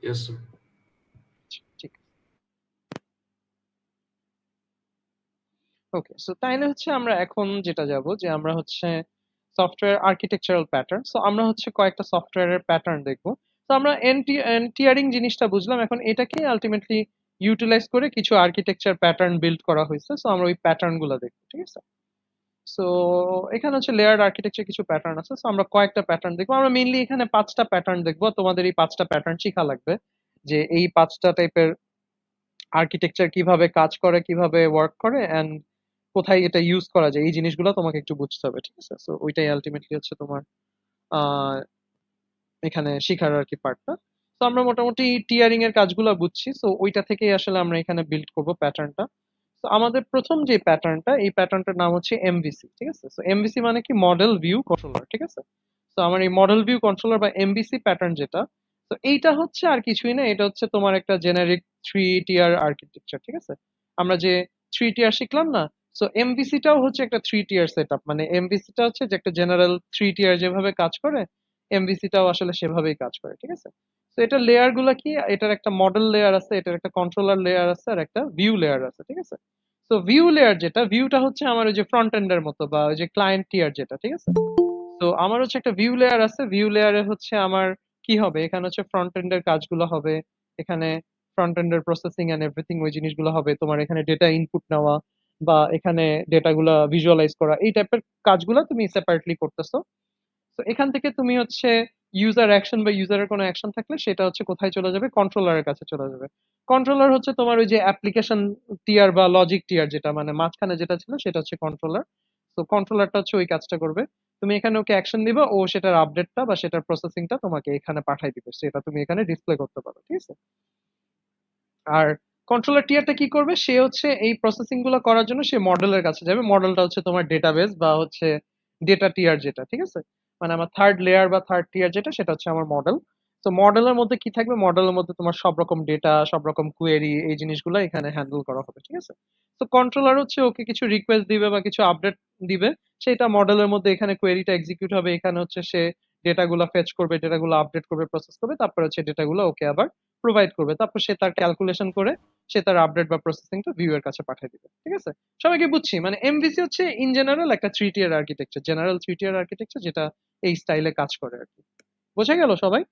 Yes sir. ঠিক। ওকে, সো তাইলে হচ্ছে আমরা এখন যেটা যাব যে আমরা হচ্ছে সফটওয়্যার আর্কিটেকচারাল প্যাটার্ন। সো আমরা হচ্ছে কয়েকটা সফটওয়্যারের প্যাটার্ন দেখবো। তো আমরা টিয়ারিং জিনিসটা বুঝলাম, এখন এটাকে আলটিমেটলি ইউটিলাইজ করে কিছু আর্কিটেকচার প্যাটার্ন বিল্ড করা হয়েছে। সো আমরা ওই প্যাটার্ন গুলো দেখবো, ঠিক আছে? সো এখানে হচ্ছে লেয়ার্ড আর্কিটেকচার কিছু প্যাটার্ন আছে। সো আমরা কয়েকটা প্যাটার্ন দেখবো। আমরা মেইনলি এখানে পাঁচটা প্যাটার্ন দেখবো। তোমাদের এই পাঁচটা প্যাটার্ন শিখা লাগবে, যে এই পাঁচটা টাইপের আর্কিটেকচার কিভাবে কাজ করে, কিভাবে ওয়ার্ক করে, এন্ড কোথায় এটা ইউজ করা যায়, এই জিনিসগুলো তোমাকে একটু বুঝতে হবে, ঠিক আছে? সো ওইটাই আলটিমেটলি হচ্ছে তোমার আহ এখানে শিখার আর কি পার্টটা। তো আমরা মোটামুটি টিয়ারিং এর কাজগুলো বুঝছি, সো ওইটা থেকেই আসলে আমরা এখানে বিল্ড করব প্যাটার্নটা। তো আমাদের প্রথম যে প্যাটার্নটা, এই প্যাটার্নটার নাম হচ্ছে এমভিসি, ঠিক আছে? সো এমভিসি মানে কি, মডেল ভিউ কন্ট্রোলার, ঠিক আছে? তো আমার এই মডেল ভিউ কন্ট্রোলার বা এমভিসি প্যাটার্ন যেটা, তো এইটা হচ্ছে আর কিছুই না, এটা হচ্ছে তোমার একটা জেনারিক থ্রি টিয়ার আর্কিটেকচার, ঠিক আছে? আমরা যে থ্রি টিয়ার শিখলাম না, সো এমভিসিটাও হচ্ছে একটা থ্রি টিয়ার সেট আপ। মানে এমভিসিটা হচ্ছে যে একটা জেনারেল থ্রি টিয়ার যেভাবে কাজ করে, এমভিসিটাও আসলে সেভাবেই কাজ করে, ঠিক আছে? তো এটা লেয়ার গুলা কি, এটার একটা মডেল লেয়ার আছে, এটার একটা কন্ট্রোলার লেয়ার আছে, আর একটা ভিউ লেয়ার আছে, ঠিক আছে? তো ভিউ লেয়ার যেটা, ভিউটা হচ্ছে আমার ওই যে ফ্রন্ট এন্ডের মতো বা ওই যে ক্লায়েন্ট টিয়ার যেটা, ঠিক আছে? তো আমার হচ্ছে একটা ভিউ লেয়ার আছে, ভিউ লেয়ারে হচ্ছে আমার কি হবে, এখানে হচ্ছে ফ্রন্ট এন্ডের কাজগুলো হবে, এখানে ফ্রন্ট এন্ডের প্রসেসিং এন্ড এভরিথিং ওই জিনিসগুলো হবে, তোমার এখানে ডেটা ইনপুট নেওয়া বা এখানে ডেটাগুলা ভিজুয়ালাইজ করা, এই টাইপের কাজগুলো তুমি সেপারেটলি করতেছো। তো এখান থেকে তুমি হচ্ছে ইউজার অ্যাকশন বা ইউজারের কোনো অ্যাকশন থাকলে সেটা হচ্ছে কোথায় চলে যাবে, কন্ট্রোলারের কাছে চলে যাবে। কন্ট্রোলার হচ্ছে তোমার ওই যে অ্যাপ্লিকেশন টিয়ার বা লজিক টিয়ার, যেটা মানে মাঝখানে যেটা ছিল সেটা হচ্ছে কন্ট্রোলার। তো কন্ট্রোলারটা হচ্ছে ওই কাজটা করবে। তুমি এখানে ওকে অ্যাকশন দিবা, ও সেটার আপডেটটা বা সেটার প্রসেসিংটা তোমাকে এখানে পাঠাই দিবে, সেটা তুমি এখানে ডিসপ্লে করতে পারো, ঠিক আছে? আর কন্ট্রোলার টিয়ারটা কি করবে, সে হচ্ছে এই প্রসেসিং গুলো করার জন্য সে মডেলের কাছে যাবে। মডেলটা হচ্ছে তোমার ডেটাবেস বা হচ্ছে ডেটা টিয়ার যেটা, ঠিক আছে? মানে আমার থার্ড লেয়ার বা থার্ড টিয়ার যেটা, সেটা হচ্ছে আমার মডেল। তো মডেলের মধ্যে কি থাকবে, মডেলের মধ্যে তোমার সব রকম ডেটা, সব রকম কোয়েরি, এই জিনিসগুলো এখানে হ্যান্ডেল করা হবে, ঠিক আছে? তো কন্ট্রোলার হচ্ছে ওকে কিছু রিকোয়েস্ট দিবে বা কিছু আপডেট দিবে, সেটা মডেলের মধ্যে এখানে কোয়েরিটা এক্সিকিউট হবে, এখানে হচ্ছে সে ডেটাগুলো ফেচ করবে, ডেটাগুলো আপডেট করবে, প্রসেস করবে, তারপর হচ্ছে ডেটাগুলো ওকে আবার প্রোভাইড করবে, তারপর সে তার ক্যালকুলেশন করে সে তার আপডেট বা প্রসেসিংটা ভিউ এর কাছে পাঠিয়ে দিবে, ঠিক আছে? সবাইকে বুঝছি? মানে এমভিসি হচ্ছে ইন জেনারেল একটা থ্রি টিয়ার আর্কিটেকচার, জেনারেল থ্রি টিয়ার আর্কিটেকচার, যেটা এই স্টাইলে কাজ করে আর কি। বোঝা গেল সবাই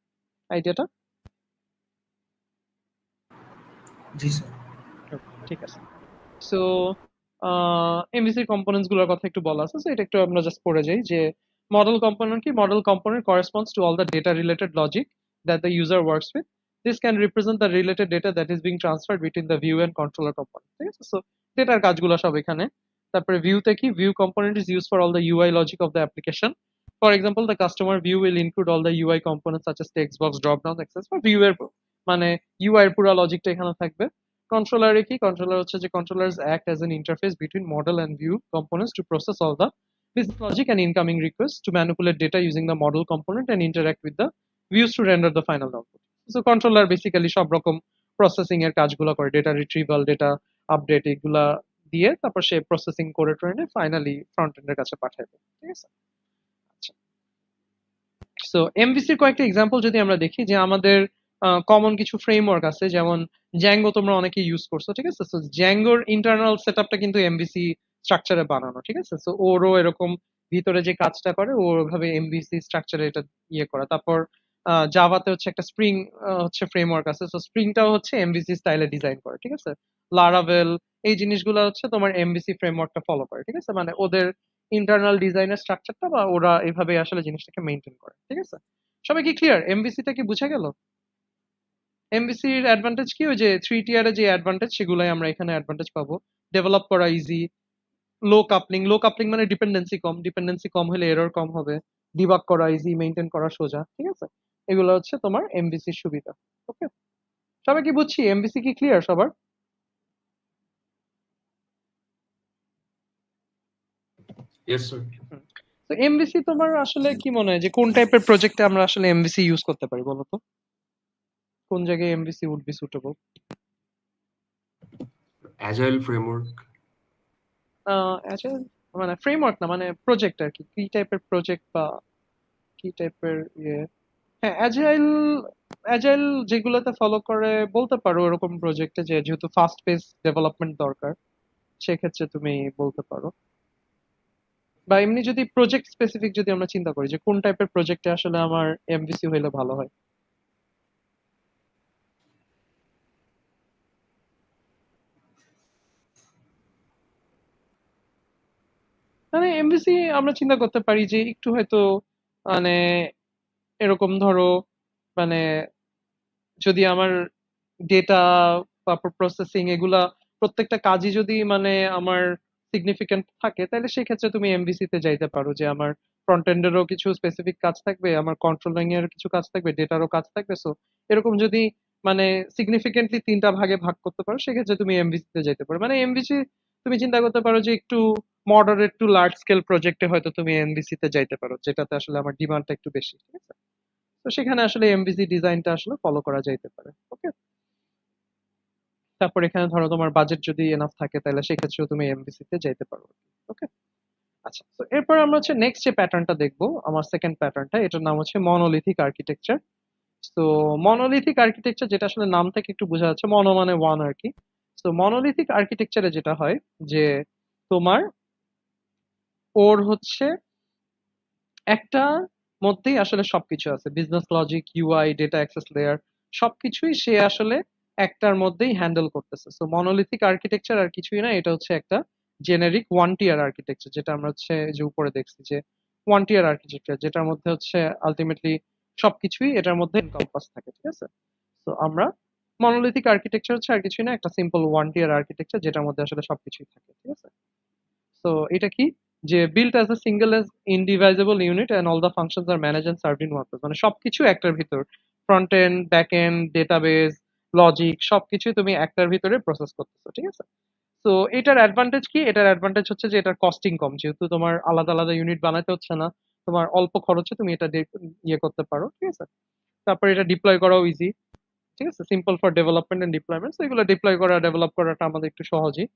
আইডিয়াটা? জি স্যার। ঠিক আছে। সো এমভিসি কম্পোনেন্টস গুলোর কথা একটু বলা আছে, তো এটা একটু আমরা জাস্ট পড়ে যাই যে মডেল কম্পোনেন্ট কি, model component corresponds to all the data related logic that the user works with. This can represent the related data that is being transferred between the view and controller component, ঠিক আছে? So ডেটার কাজগুলো সব এখানে। তারপরে ভিউতে কি, view component is used for all the UI logic of the application. For example, the customer view will include all the UI components such as text box, drop down, access বা view এর মানে UI এর পুরো লজিকটা এখানে থাকবে। কন্ট্রোলারে কি, controller হচ্ছে যে controllers act as an interface between model and view components to process all the business logic and incoming requests, to manipulate data using the model component and interact with the views to render the final output. So controller basically সব রকম processing এর কাজগুলো করে, data retrieval, data update এগুলা দিয়ে তারপর সে processing করে টরে ফাইনালি ফ্রন্ট এন্ডের কাছে পাঠাবে, ঠিক আছে? আচ্ছা, সো এমভিসির কয়েকটা এক্সাম্পল যদি আমরা দেখি, যে আমাদের কমন কিছু ফ্রেমওয়ার্ক আছে, যেমন জ্যাঙ্গো তোমরা অনেকে ইউজ করছো, ঠিক আছে? সো জ্যাঙ্গোর ইন্টারনাল সেটআপটা কিন্তু এমভিসি স্ট্রাকচারে বানানো, ঠিক আছে? সো ওরও এরকম ভিতরে যে কাজটা করে ওভাবে এমভিসি স্ট্রাকচারে এটা ইয়ে করা। তারপর জাভাতে হচ্ছে একটা স্প্রিং হচ্ছে ফ্রেমওয়ার্ক আছে, সো স্প্রিংটাও হচ্ছে এমভিসি স্টাইলে ডিজাইন করে, ঠিক আছে? লারাভেল এই জিনিসগুলো হচ্ছে তোমার এমভিসি ফ্রেমওয়ার্কটা ফলো করে, ঠিক আছে? মানে ওদের ইন্টারনাল ডিজাইনের স্ট্রাকচারটা বা ওরা এইভাবে আসলে জিনিসটাকে মেনটেন করে, ঠিক আছে? সবাই কি ক্লিয়ার? এমভিসিটা কি বুঝা গেল? এমভিসির অ্যাডভান্টেজ কি, ওই যে 3 টিয়ারে যে অ্যাডভান্টেজ সেগুলাই আমরা এখানে অ্যাডভান্টেজ পাবো। ডেভেলপ করা ইজি, লো কাপলিং, লো কাপলিং মানে ডিপেন্ডেন্সি কম হলে এরর কম হবে, ডিবাগ করা ইজি, মেইনটেইন করা সোজা, ঠিক আছে? এগুলো হচ্ছে তোমার এমভিসির সুবিধা। ওকে, সবাই কি বুঝছি? এমভিসি কি ক্লিয়ার সবার? Yes sir. তো এমভিসি তোমার আসলে কি মনে হয় যে কোন টাইপের প্রজেক্টে আমরা আসলে এমভিসি ইউজ করতে পারি বলো তো? কোন জায়গায় MVC would be suitable? Agile framework. আচ্ছা, মানে ফ্রেমওয়ার্ক না, মানে প্রজেক্ট আর কি, কি টাইপের প্রজেক্ট বা কি টাইপের ইয়ে। হ্যাঁ, অ্যাজাইল, অ্যাজাইল যেগুলোতে ফলো করে বলতে পারো এরকম প্রজেক্টে, যে যেহেতু ফাস্ট পেস ডেভেলপমেন্ট দরকার সেক্ষেত্রে তুমি বলতে পারো। বা এমনি যদি প্রজেক্ট স্পেসিফিক যদি আমরা চিন্তা করি যে কোন টাইপের প্রজেক্টে আসলে আমার এমভিসি হইলে ভালো হয়। মানে এমভিসি আমরা চিন্তা করতে পারি যে একটু হয়তো মানে এরকম ধরো, মানে যদি আমার ডেটা বা প্রসেসিং এগুলা প্রত্যেকটা কাজই যদি মানে আমার সিগনিফিকেন্ট থাকে, তাহলে সেই ক্ষেত্রে তুমি এমভিসি তে যাইতে পারো, যে আমার ফ্রন্ট এন্ডেরও কিছু স্পেসিফিক কাজ থাকবে, আমার কন্ট্রোলিং এর কিছু কাজ থাকবে, ডেটারও কাজ থাকবে। সো এরকম যদি মানে সিগনিফিকেন্টলি তিনটা ভাগে ভাগ করতে পারো সেক্ষেত্রে তুমি এমভিসি তে যাইতে পারো। মানে এমভিসি তুমি চিন্তা করতে পারো যে একটু মডারেট টু লার্জ স্কেল প্রজেক্টে হয়তো তুমি এমভিসি তে যাইতে পারো, যেটাতে আসলে আমার ডিমান্ডটা একটু বেশি, ঠিক আছে? তো সেখানে আসলে এমভিসি ডিজাইনটা আসলে ফলো করা যাইতে পারে। ওকে, তারপর এখানে ধরো তোমার বাজেট যদি এনাফ থাকে তাহলে সেক্ষেত্রেও তুমি এমভিসি তে যাইতে পারো। ওকে, আচ্ছা, তো এরপর আমরা হচ্ছে নেক্সট যে প্যাটার্নটা দেখবো, আমার সেকেন্ড প্যাটার্নটা, এটার নাম হচ্ছে মনোলিথিক আর্কিটেকচার। তো মনোলিথিক আর্কিটেকচার, যেটা আসলে নাম থেকে একটু বোঝা যাচ্ছে, মনো মানে ওয়ান আর কি। তো মনোলিথিক আর্কিটেকচারে যেটা হয় যে তোমার ওর হচ্ছে একটা মধ্যেই আসলে সবকিছু আছে, business logic, UI, data access layer, সবকিছুই সে আসলে একটার মধ্যেই হ্যান্ডেল করতেছে। সো মনোলিথিক আর্কিটেকচার আর কিছুই না, এটা হচ্ছে একটা জেনেরিক ওয়ান টিয়ার আর্কিটেকচার, যেটা আমরা হচ্ছে যে উপরে দেখছি যে ওয়ান টিয়ার আর্কিটেকচার, যেটার মধ্যে হচ্ছে আলটিমেটলি সবকিছুই এটার মধ্যে এনকম্পাস থাকে, ঠিক আছে? তো আমরা মনোলিথিক আর্কিটেকচার হচ্ছে আর কিছুই না, একটা সিম্পল ওয়ান টিয়ার আর্কিটেকচার যেটার মধ্যে আসলে সবকিছুই থাকে, ঠিক আছে? তো এটা কি, যে built as a single as indivisible unit and all the functions are managed and served in one place, মানে সবকিছু একটার ভিতর, front end, back end, database, logic, সবকিছু তুমি একটার ভিতরে প্রসেস করতেছো, ঠিক আছে? তো এটার অ্যাডভান্টেজ কি, এটার অ্যাডভান্টেজ হচ্ছে যে এটার কস্টিং কম, যেহেতু তোমার আলাদা আলাদা ইউনিট বানাতে হচ্ছে না, তোমার অল্প খরচে তুমি এটা ইয়ে করতে পারো, ঠিক আছে? তারপর এটা ডিপ্লয় করাও ইজি, ঠিক আছে? Simple for development and deployment, এগুলো ডিপ্লয় করা, ডেভেলপ করাটা আমাদের একটু সহজই।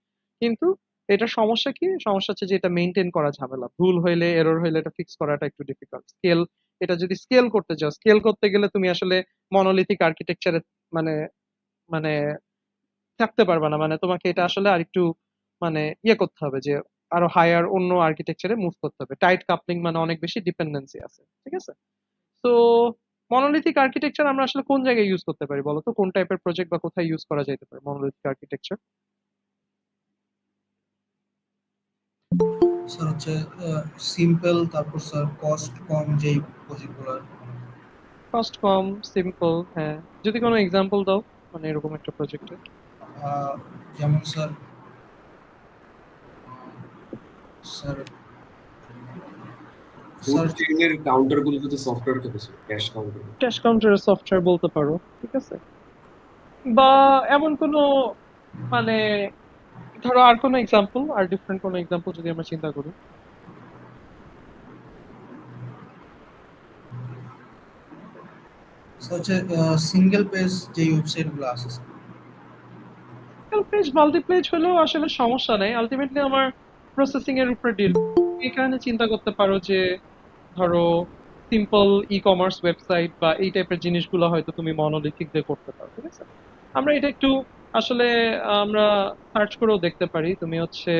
কিন্তু এটার সমস্যা কি, সমস্যা হচ্ছে যে এটা মেইনটেইন করা ঝামেলা, ভুল হইলে, এরর হইলে এটা ফিক্স করাটা একটু ডিফিকাল্ট। স্কেল, এটা যদি স্কেল করতে চাও, স্কেল করতে গেলে তুমি আসলে মনোলিথিক আর্কিটেকচারে মানে মানে থাকতে পারবে না, মানে তোমাকে এটা আসলে আরেকটু মানে ইয়ে করতে হবে, যে আরো হায়ার অন্য আর্কিটেকচারে মুভ করতে হবে। টাইট কাপলিং মানে অনেক বেশি ডিপেন্ডেন্সি আছে, ঠিক আছে? তো মনোলিথিক আর্কিটেকচার আমরা আসলে কোন জায়গায় ইউজ করতে পারি বলো তো? কোন টাইপের প্রজেক্ট বা কোথায় ইউজ করা যেতে পারে মনোলিথিক আর্কিটেকচার? হচ্ছে সিম্পল, তারপর স্যার কস্ট কম যেই প্রজেক্টগুলো। কস্ট কম, সিম্পল, হ্যাঁ। যদি কোনো এক্সাম্পল দাও মানে এরকম একটা প্রজেক্টে। যেমন স্যার স্যার ফুড চেইনের কাউন্টারগুলোতে তো সফটওয়্যার থাকে স্যার, ক্যাশ কাউন্টার। ক্যাশ কাউন্টারের সফটওয়্যার বলতে পারো, ঠিক আছে। বা এমন কোনো মানে ধরো আর কোনো এক্সাম্পল, আর ডিফারেন্ট কোনো এক্সাম্পল যদি আমরা চিন্তা করি। হচ্ছে সিঙ্গেল পেজ যে ওয়েবসাইটগুলো আছে স্যার। সিঙ্গেল পেজ মাল্টিপেজ হলেও আসলে সমস্যা নেই, আলটিমেটলি আমার প্রসেসিং এর উপর ডিল। এখানে চিন্তা করতে পারো যে ধরো সিম্পল ই কমার্স ওয়েবসাইট বা এই টাইপের জিনিসগুলো হয়তো তুমি মনোলিথিক দিয়ে করতে পারো, ঠিক আছে। আমরা এটা একটু আসলে আমরা সার্চ করেও দেখতে পারি। তুমি হচ্ছে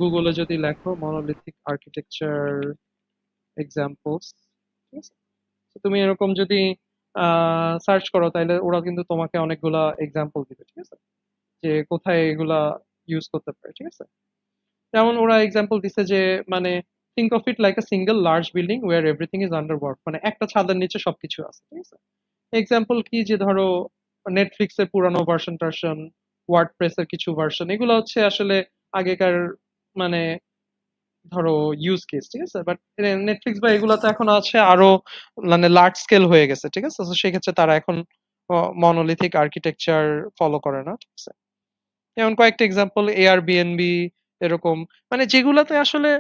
গুগলে যদি লেখো মনোলিথিক আর্কিটেকচার এক্সাম্পলস, ঠিক আছে। তো তুমি এরকম যদি সার্চ করো তাহলে ওরা কিন্তু তোমাকে অনেকগুলা এক্সাম্পল দিবে, ঠিক আছে, যে কোথায় এগুলা ইউজ করতে পারে, ঠিক আছে। যেমন ওরা এক্সাম্পল দিছে যে মানে think of it like a single large building where everything is under work, মানে একটা ছাদের নিচে সবকিছু আছে, ঠিক আছে। এক্সাম্পল কি, যে ধরো নেটফ্লিক্স এর পুরানো ভার্সন টার্সন, ওয়ার্ডপ্রেস এর কিছু ভার্সন, এগুলো হচ্ছে আসলে আগেকার মানে ধরো ইউজ কেস, ঠিক আছে। বাট নেটফ্লিক্স বা এগুলো তো এখন আছে আরো মানে লার্জ স্কেল হয়ে গেছে, ঠিক আছে। তো সেক্ষেত্রে তারা এখন মনোলিথিক আর্কিটেকচার ফলো করে না, ঠিক আছে। যেমন কয়েকটা এক্সাম্পল এয়ারবিএনবি, এরকম মানে যেগুলাতে আসলে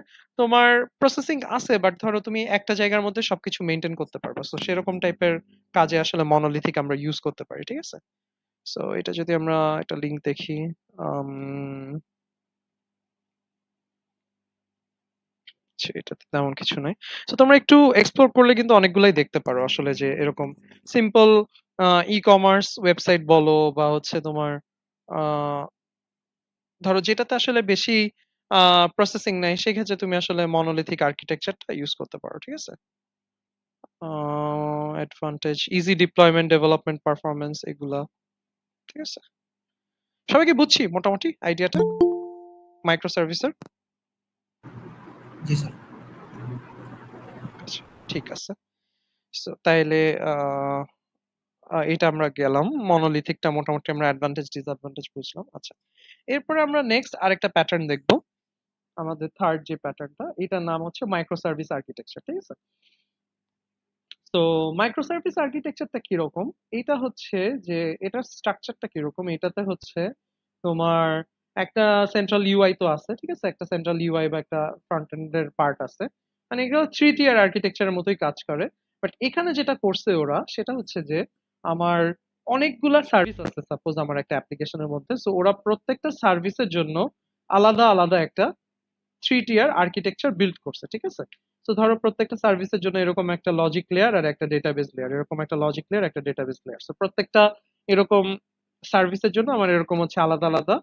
তোমার প্রসেসিং আছে বাট ধরো তুমি একটা জায়গার মধ্যে সবকিছু মেনটেন করতে পারবে, সো সেরকম টাইপের কাজে আসলে মনোলিথিক আমরা ইউজ করতে পারি, ঠিক আছে। সো এটা যদি আমরা একটা লিংক দেখি, এটাতে তেমন কিছু নাই। তো তোমরা একটু এক্সপ্লোর করলে কিন্তু অনেকগুলাই দেখতে পারো আসলে, যে এরকম সিম্পল ই কমার্স ওয়েবসাইট বলো বা হচ্ছে তোমার ধরো যেটাতে আসলে বেশি প্রসেসিং নাই, সেক্ষেত্রে তুমি আসলে মনোলিথিক আর্কিটেকচারটা ইউজ করতে পারো, ঠিক আছে। Advantage, easy deployment, development performance, এগুলা, ঠিক আছে। সবাইকে বুঝছি মোটামুটি আইডিয়াটা মাইক্রো সার্ভিসের। জি স্যার। আচ্ছা, ঠিক আছে। সো তাইলে এটা আমরা গেলাম, মনোলিথিকটা মোটামুটি আমরা অ্যাডভান্টেজ ডিসঅ্যাডভান্টেজ বুঝলাম। আচ্ছা, এরপরে আমরা নেক্সট আরেকটা প্যাটার্ন দেখব, আমাদের থার্ড যে প্যাটার্নটা, এটার নাম হচ্ছে মাইক্রো সার্ভিস আর্কিটেকচার, ঠিক আছে। তো মাইক্রো সার্ভিস আর্কিটেকচারটা কিরকম, এটা হচ্ছে যে এটার স্ট্রাকচারটা কিরকম, এটাতে হচ্ছে তোমার একটা সেন্ট্রাল ইউআই তো আছে, ঠিক আছে, একটা সেন্ট্রাল ইউআই বা একটা ফ্রন্ট এন্ডের পার্ট আছে, মানে এগুলো 3 টিয়ার আর্কিটেকচারের মতোই কাজ করে। বাট এখানে যেটা করছে ওরা সেটা হচ্ছে যে আমার অনেকগুলা সার্ভিস আছে সাপোজ আমার একটা অ্যাপ্লিকেশনের মধ্যে, সো ওরা প্রত্যেকটা সার্ভিসের জন্য আলাদা আলাদা একটা 3 টিয়ার আর্কিটেকচার বিল্ড করছে, ঠিক আছে। তো ধরো প্রত্যেকটা সার্ভিসের জন্য এরকম একটা লজিক লেয়ার আর একটা ডেটাবেস লেয়ার, এরকম একটা লজিক লেয়ার একটা ডেটাবেস লেয়ার, তো প্রত্যেকটা এরকম সার্ভিসের জন্য আমার এরকম হচ্ছে আলাদা আলাদা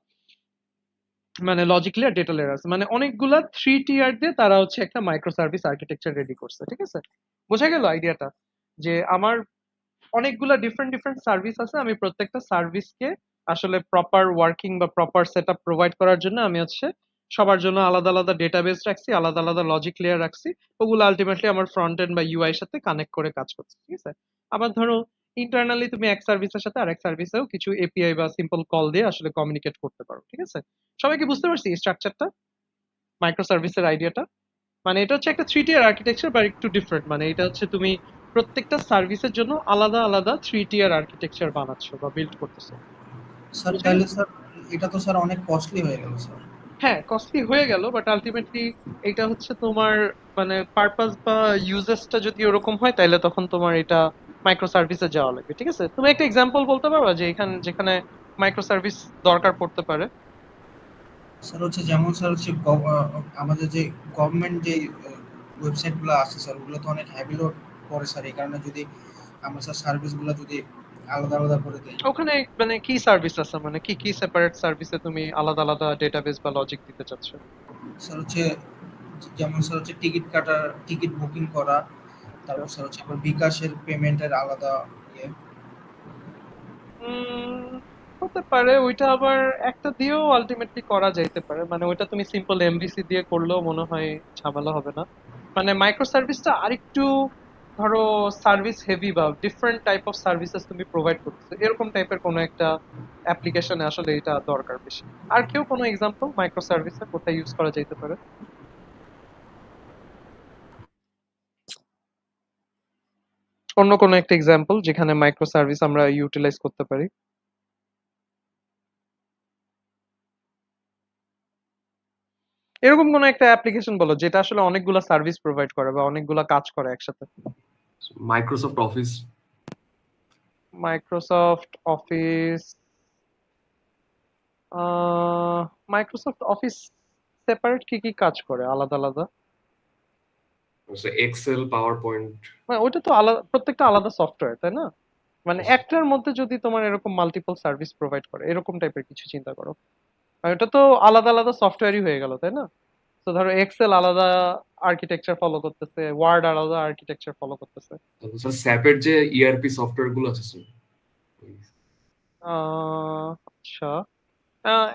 মানে লজিক লেয়ার ডেটা লেয়ার আছে, মানে অনেকগুলা 3 টিয়ার দিয়ে তারা হচ্ছে একটা মাইক্রো সার্ভিস আর্কিটেকচার রেডি করছে, ঠিক আছে। বোঝা গেল আইডিয়াটা, যে আমার অনেকগুলা ডিফারেন্ট ডিফারেন্ট সার্ভিস আছে, আমি প্রত্যেকটা সার্ভিসকে আসলে প্রপার ওয়ার্কিং বা প্রপার সেটআপ প্রোভাইড করার জন্য আমি হচ্ছে সবার জন্য আলাদা আলাদা ডেটাবেস রাখছি, আলাদা আলাদা লজিক লেয়ার রাখছি, ওগুলো আলটিমেটলি আমার ফ্রন্ট এন্ড বা ইউআই এর সাথে কানেক্ট করে কাজ করছে, ঠিক আছে। আবার ধরো ইন্টারনালি তুমি এক সার্ভিসের সাথে আরেক সার্ভিসেও কিছু এপিআই বা সিম্পল কল দিয়ে আসলে কমিউনিকেট করতে পারো, ঠিক আছে। সবাইকে বুঝতে পারছি এই স্ট্রাকচারটা, মাইক্রো সার্ভিসের আইডিয়াটা, মানে এটা হচ্ছে একটা 3 টিয়ার আর্কিটেকচার বা একটু ডিফারেন্ট, মানে এটা হচ্ছে তুমি প্রত্যেকটা সার্ভিসের জন্য আলাদা আলাদা 3 টিয়ার আর্কিটেকচার বানাচ্ছো বা বিল্ড করতেছো। স্যার তাহলে স্যার এটা তো স্যার অনেক কস্টলি হয়ে গেল স্যার। হ্যাঁ, কস্টলি হয়ে গেল, বাট আলটিমেটলি এটা হচ্ছে তোমার মানে পারপাস বা ইউজেসটা যদি ওরকম হয় তাহলে তখন তোমার এটা মাইক্রো সার্ভিসে যাওয়া লাগবে, ঠিক আছে। তুমি একটা এক্সাম্পল বলতে পারবা যে এখানে যেখানে মাইক্রো সার্ভিস দরকার পড়তে পারে। স্যার হচ্ছে যেমন স্যার হচ্ছে আমাদের যে গভর্নমেন্ট যে ওয়েবসাইটগুলো আছে স্যার, ওগুলো তো অনেক হেভি লোড করে স্যার। এই কারণে যদি আমরা স্যার সার্ভিসগুলো যদি আলাদা আলাদা করে দিই। ওখানে মানে কি সার্ভিস আছে, মানে কি কি সেপারেট সার্ভিসে তুমি আলাদা আলাদা ডেটাবেস বা লজিক দিতে চাচ্ছ? স্যার হচ্ছে যেমন স্যার হচ্ছে টিকিট কাটার, টিকিট বুকিং করা, তারপর স্যার হচ্ছে আবার বিকাশের পেমেন্টের আলাদা ইয়ে। হতে পারে ওইটা আবার একটা দিয়েও আলটিমেটলি করা যাইতে পারে, মানে ওইটা তুমি সিম্পল এমভিসি দিয়ে করলেও মনে হয় ঝামেলা হবে না। মানে মাইক্রো সার্ভিসটা আরেকটু ধরো সার্ভিস হেভি বা ডিফারেন্ট টাইপ অফ সার্ভিসেস তুমি প্রোভাইড করতেছো, এরকম টাইপের কোনো একটা অ্যাপ্লিকেশনে আসলে এটা দরকার বেশি। আর কেউ কোনো এক্সাম্পল মাইক্রো সার্ভিসে কোথায় ইউজ করা যেতে পারে? অন্য কোনো একটা এক্সাম্পল যেখানে মাইক্রো সার্ভিস আমরা ইউটিলাইজ করতে পারি? এরকম কোনো একটা অ্যাপ্লিকেশন বলো যেটা আসলে অনেকগুলা সার্ভিস প্রোভাইড করে বা অনেকগুলা কাজ করে একসাথে। Microsoft Office. Microsoft Office. Microsoft Office separate কি কি কাজ করে আলাদা আলাদা? Excel, PowerPoint. মানে ওইটা তো আলাদা, প্রত্যেকটা আলাদা সফটওয়্যার তাই না? মানে একটার মধ্যে যদি তোমার এরকম মাল্টিপল সার্ভিস প্রোভাইড করে এরকম টাইপের কিছু চিন্তা করো, আর এটা তো আলাদা আলাদা সফটওয়্যারই হয়ে গেল তাই না? তো ধরো এক্সেল আলাদা আর্কিটেকচার ফলো করতেছে, ওয়ার্ড আলাদা আর্কিটেকচার ফলো করতেছে। স্যার স্যাপের যে ইআরপি সফটওয়্যার গুলো আছে স্যার। আচ্ছা,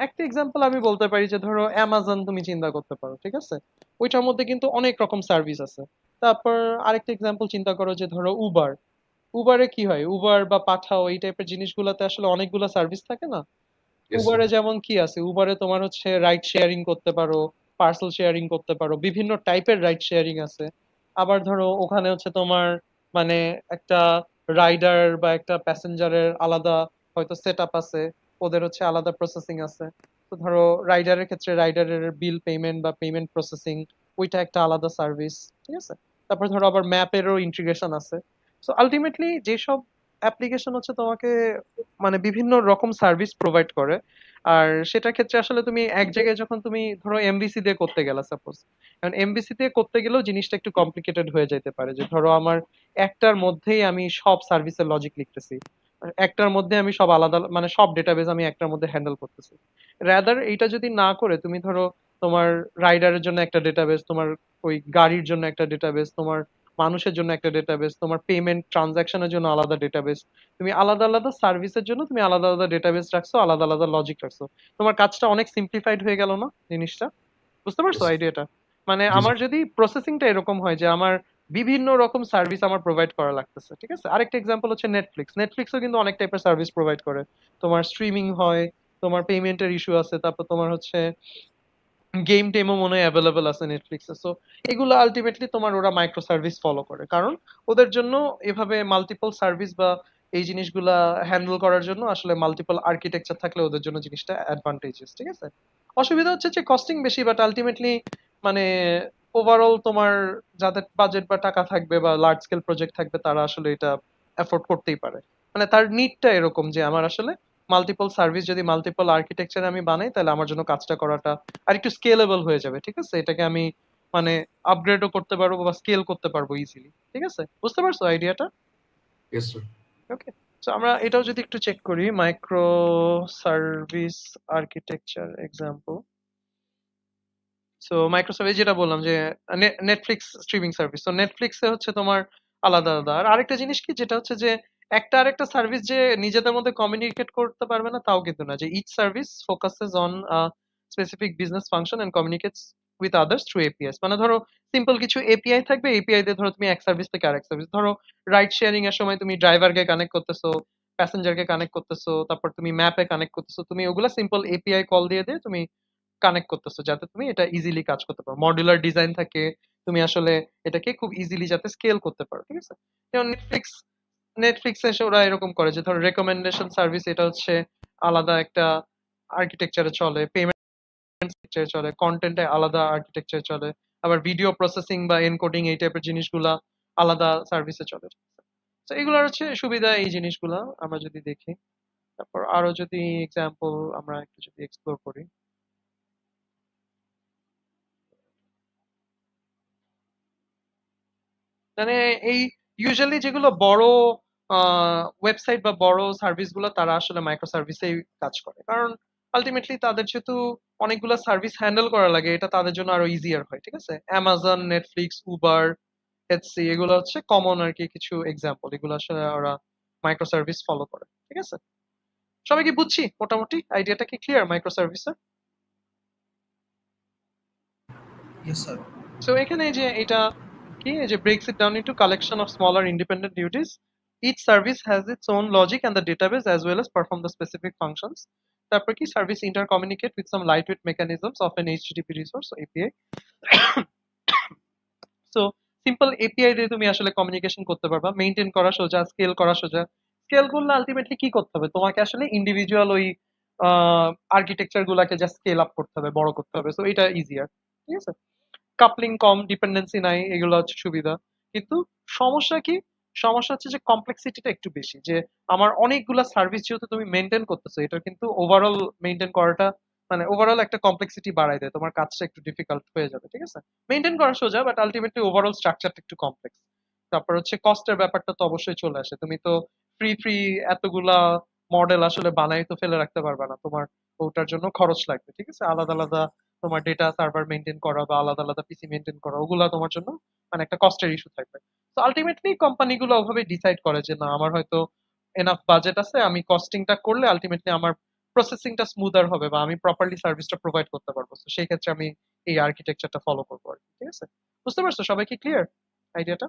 একটা এক্সাম্পল আমি বলতে পারি যে ধরো অ্যামাজন তুমি চিন্তা করতে পারো, ঠিক আছে? ওইটার মধ্যে কিন্তু অনেক রকম সার্ভিস আছে। তারপর আরেকটা এক্সাম্পল চিন্তা করো যে ধরো উবার। উবারে কি হয়, উবার বা পাঠাও এই টাইপের জিনিসগুলোতে আসলে অনেকগুলো সার্ভিস থাকে না? Yes sir. উবারে যেমন কি আছে, উবারে তোমার হচ্ছে রাইড শেয়ারিং করতে পারো, পার্সেল শেয়ারিং করতে পারো, বিভিন্ন টাইপের রাইড শেয়ারিং আছে। আবার ধরো ওখানে হচ্ছে তোমার মানে একটা রাইডার বা একটা প্যাসেঞ্জারের আলাদা হয়তো সেট আপ আছে, ওদের হচ্ছে আলাদা প্রসেসিং আছে। তো ধরো রাইডারের ক্ষেত্রে রাইডারের বিল পেমেন্ট বা পেমেন্ট প্রসেসিং, ওইটা একটা আলাদা সার্ভিস, ঠিক আছে? তারপর ধরো আবার ম্যাপেরও ইন্টিগ্রেশন আছে। সো আলটিমেটলি যেসব অ্যাপ্লিকেশন হচ্ছে তোমাকে মানে বিভিন্ন রকম সার্ভিস প্রোভাইড করে, আর সেটার ক্ষেত্রে আসলে তুমি এক জায়গায় যখন তুমি ধরো এমভিসি দিয়ে করতে গেলা সাপোজ, কারণ এমভিসি দিয়ে করতে গেলেও জিনিসটা একটু কমপ্লিকেটেড হয়ে যেতে পারে, যে ধরো আমার একটার মধ্যেই আমি সব সার্ভিসের লজিক লিখতেছি, একটার মধ্যে আমি সব আলাদা মানে সব ডেটাবেস আমি একটার মধ্যে হ্যান্ডেল করতেছি। রাদার এইটা যদি না করে তুমি ধরো তোমার রাইডারের জন্য একটা ডেটাবেস, তোমার ওই গাড়ির জন্য একটা ডেটাবেস, তোমার মানুষের জন্য একটা ডেটাবেস, তোমার পেমেন্ট ট্রানজাকশনের জন্য আলাদা ডেটাবেস, তুমি আলাদা আলাদা সার্ভিসের জন্য তুমি আলাদা আলাদা ডেটাবেস রাখছো, আলাদা আলাদা লজিক রাখছো, তোমার কাজটা অনেক সিম্পলিফাইড হয়ে গেল না জিনিসটা? বুঝতে পারছো ইয়েস। আইডিয়াটা? মানে জি আমার স্যার। যদি প্রসেসিংটা এরকম হয় যে আমার বিভিন্ন রকম সার্ভিস আমার প্রোভাইড করা লাগতেছে, ঠিক আছে? আরেকটা এক্সাম্পল হচ্ছে নেটফ্লিক্স। নেটফ্লিক্সও কিন্তু অনেক টাইপের সার্ভিস প্রোভাইড করে। তোমার স্ট্রিমিং হয়, তোমার পেমেন্টের ইস্যু আছে, তারপর তোমার হচ্ছে গেম টেমও মনে হয় অ্যাভেলেবেল আছে নেটফ্লিক্সে। সো এগুলো আলটিমেটলি তোমার ওরা মাইক্রো সার্ভিস ফলো করে, কারণ ওদের জন্য এভাবে মাল্টিপল সার্ভিস বা এই জিনিসগুলা হ্যান্ডেল করার জন্য আসলে মাল্টিপল আর্কিটেকচার থাকলে ওদের জন্য জিনিসটা অ্যাডভান্টেজেস, ঠিক আছে? অসুবিধা হচ্ছে যে কস্টিং বেশি, বাট আলটিমেটলি মানে ওভারঅল তোমার যাদের বাজেট বা টাকা থাকবে বা লার্জ স্কেল প্রজেক্ট থাকবে তারা আসলে এটা অ্যাফোর্ড করতেই পারে। মানে তার নিডটা এরকম যে আমার আসলে মাল্টিপল সার্ভিস যদি মাল্টিপল আর্কিটেকচার আমি বানাই তাহলে আমার জন্য কাজটা করাটা আর একটু স্কেলেবল হয়ে যাবে, ঠিক আছে? এটাকে আমি মানে আপগ্রেডও করতে পারবো বা স্কেল করতে পারবো ইজিলি, ঠিক আছে? বুঝতে পারছো আইডিয়াটা? Yes sir. ওকে, তো আমরা এটাও যদি একটু চেক করি, micro service architecture example. So micro service যেটা বললাম যে নেটফ্লিক্স স্ট্রিমিং সার্ভিস, তো নেটফ্লিক্সে হচ্ছে তোমার আলাদা আলাদা। আর আরেকটা জিনিস কি যেটা হচ্ছে যে একটা আরেকটা সার্ভিস যে নিজেদের মধ্যে কমিউনিকেট করতে পারবে না তাও কিন্তু না, যে each service focuses on specific business function and communicates with others through APIs. মানে ধরো সিম্পল কিছু এপিআই থাকবে, এপিআই দিয়ে ধরো তুমি এক সার্ভিস থেকে আরেক সার্ভিস, ধরো রাইড শেয়ারিং এর সময় তুমি ড্রাইভারকে কানেক্ট করতেছো, প্যাসেঞ্জারকে কানেক্ট করতেছো, তারপর তুমি ম্যাপে কানেক্ট করতেছো, তুমি ওগুলা সিম্পল এপিআই কল দিয়ে দিয়ে তুমি কানেক্ট করতেছো যাতে তুমি এটা ইজিলি কাজ করতে পারো, মডিউলার ডিজাইন থাকে, তুমি আসলে এটাকে খুব ইজিলি যাতে স্কেল করতে পারো, ঠিক আছে? যেমন নেটফ্লিক্স, নেটফ্লিক্স এসে ওরা এরকম করে যে ধরো রেকমেন্ডেশন সার্ভিস, এটা হচ্ছে আলাদা একটা আর্কিটেকচারে চলে, পেমেন্ট স্ট্রাকচারে চলে, কন্টেন্টে আলাদা আর্কিটেকচারে চলে, আবার ভিডিও প্রসেসিং বা এনকোডিং এই টাইপের জিনিসগুলা আলাদা সার্ভিসে চলে। তো এগুলোর হচ্ছে সুবিধা এই জিনিসগুলা আমরা যদি দেখি। তারপর আরো যদি এক্সাম্পল আমরা একটু যদি এক্সপ্লোর করি, মানে এই ইউজুয়ালি যেগুলো বড় ওয়েবসাইট বা বড় সার্ভিস গুলো তারা আসলে মাইক্রো সার্ভিসেই কাজ করে, কারণ আলটিমেটলি তাদের যেহেতু অনেকগুলো সার্ভিস হ্যান্ডেল করা লাগে এটা তাদের জন্য আরো ইজিয়ার হয়, ঠিক আছে? অ্যামাজন, নেটফ্লিক্স, উবার, এটসি এগুলো হচ্ছে কমন আর কি কিছু এক্সাম্পল, এগুলো আসলে ওরা মাইক্রো সার্ভিস ফলো করে, ঠিক আছে? সবাই কি বুঝছি মোটামুটি? আইডিয়াটা কি ক্লিয়ার মাইক্রো সার্ভিসের? Yes sir. সো এখানে এই যে এটা কি, এই যে breaks it down into collection of smaller independent duties. Each service has its own logic and the database as well as perform the specific functions. তারপর কি service intercommunicate with some lightweight mechanisms of an HTTP resource or API. So simple API দিয়ে তুমি আসলে communication করতে পারবা, maintain করা সোজা, scale করা সোজা। স্কেল করলে আলটিমেটলি কি করতে হবে, তোমাকে আসলে ইন্ডিভিজুয়াল ওই আর্কিটেকচার গুলাকে জাস্ট স্কেল আপ করতে হবে, বড় করতে হবে। সো এটা ইজিয়ার, ঠিক আছে। কাপলিং কম, ডিপেন্ডেন্সি নাই, এগুলো হচ্ছে সুবিধা। কিন্তু সমস্যা কি, সমস্যা হচ্ছে যে কমপ্লেক্সিটিটা একটু বেশি, যে আমার অনেকগুলা সার্ভিস যেহেতু তুমি মেনটেন করতেছো, এটা কিন্তু ওভারঅল মেনটেন করাটা মানে ওভারঅল একটা কমপ্লেক্সিটি বাড়ায় দেয়, তোমার কাজটা একটু ডিফিকাল্ট হয়ে যাবে, ঠিক আছে। মেনটেন করা সোজা, বাট আলটিমেটলি ওভারঅল স্ট্রাকচারটা একটু কমপ্লেক্স। তারপর হচ্ছে কস্টের ব্যাপারটা তো অবশ্যই চলে আসে, তুমি তো ফ্রি ফ্রি এতগুলা মডেল আসলে বানাই তো ফেলে রাখতে পারবে না, তোমার ওটার জন্য খরচ লাগবে, ঠিক আছে। আলাদা আলাদা তোমার ডেটা সার্ভার মেনটেন করা বা আলাদা আলাদা পিসি মেনটেন করা, ওগুলা তোমার জন্য মানে একটা কস্টের ইস্যু থাকবে। তো আলটিমেটলি কোম্পানিগুলো ওভাবে ডিসাইড করে যে না, আমার হয়তো এনাফ বাজেট আছে, আমি কস্টিংটা করলে আলটিমেটলি আমার প্রসেসিংটা স্মুদার হবে বা আমি প্রপারলি সার্ভিসটা প্রোভাইড করতে পারবো। তো সেই ক্ষেত্রে আমি এই আর্কিটেকচারটা ফলো করবো আর কি, ঠিক আছে। বুঝতে পারছো সবাই, কি ক্লিয়ার আইডিয়াটা?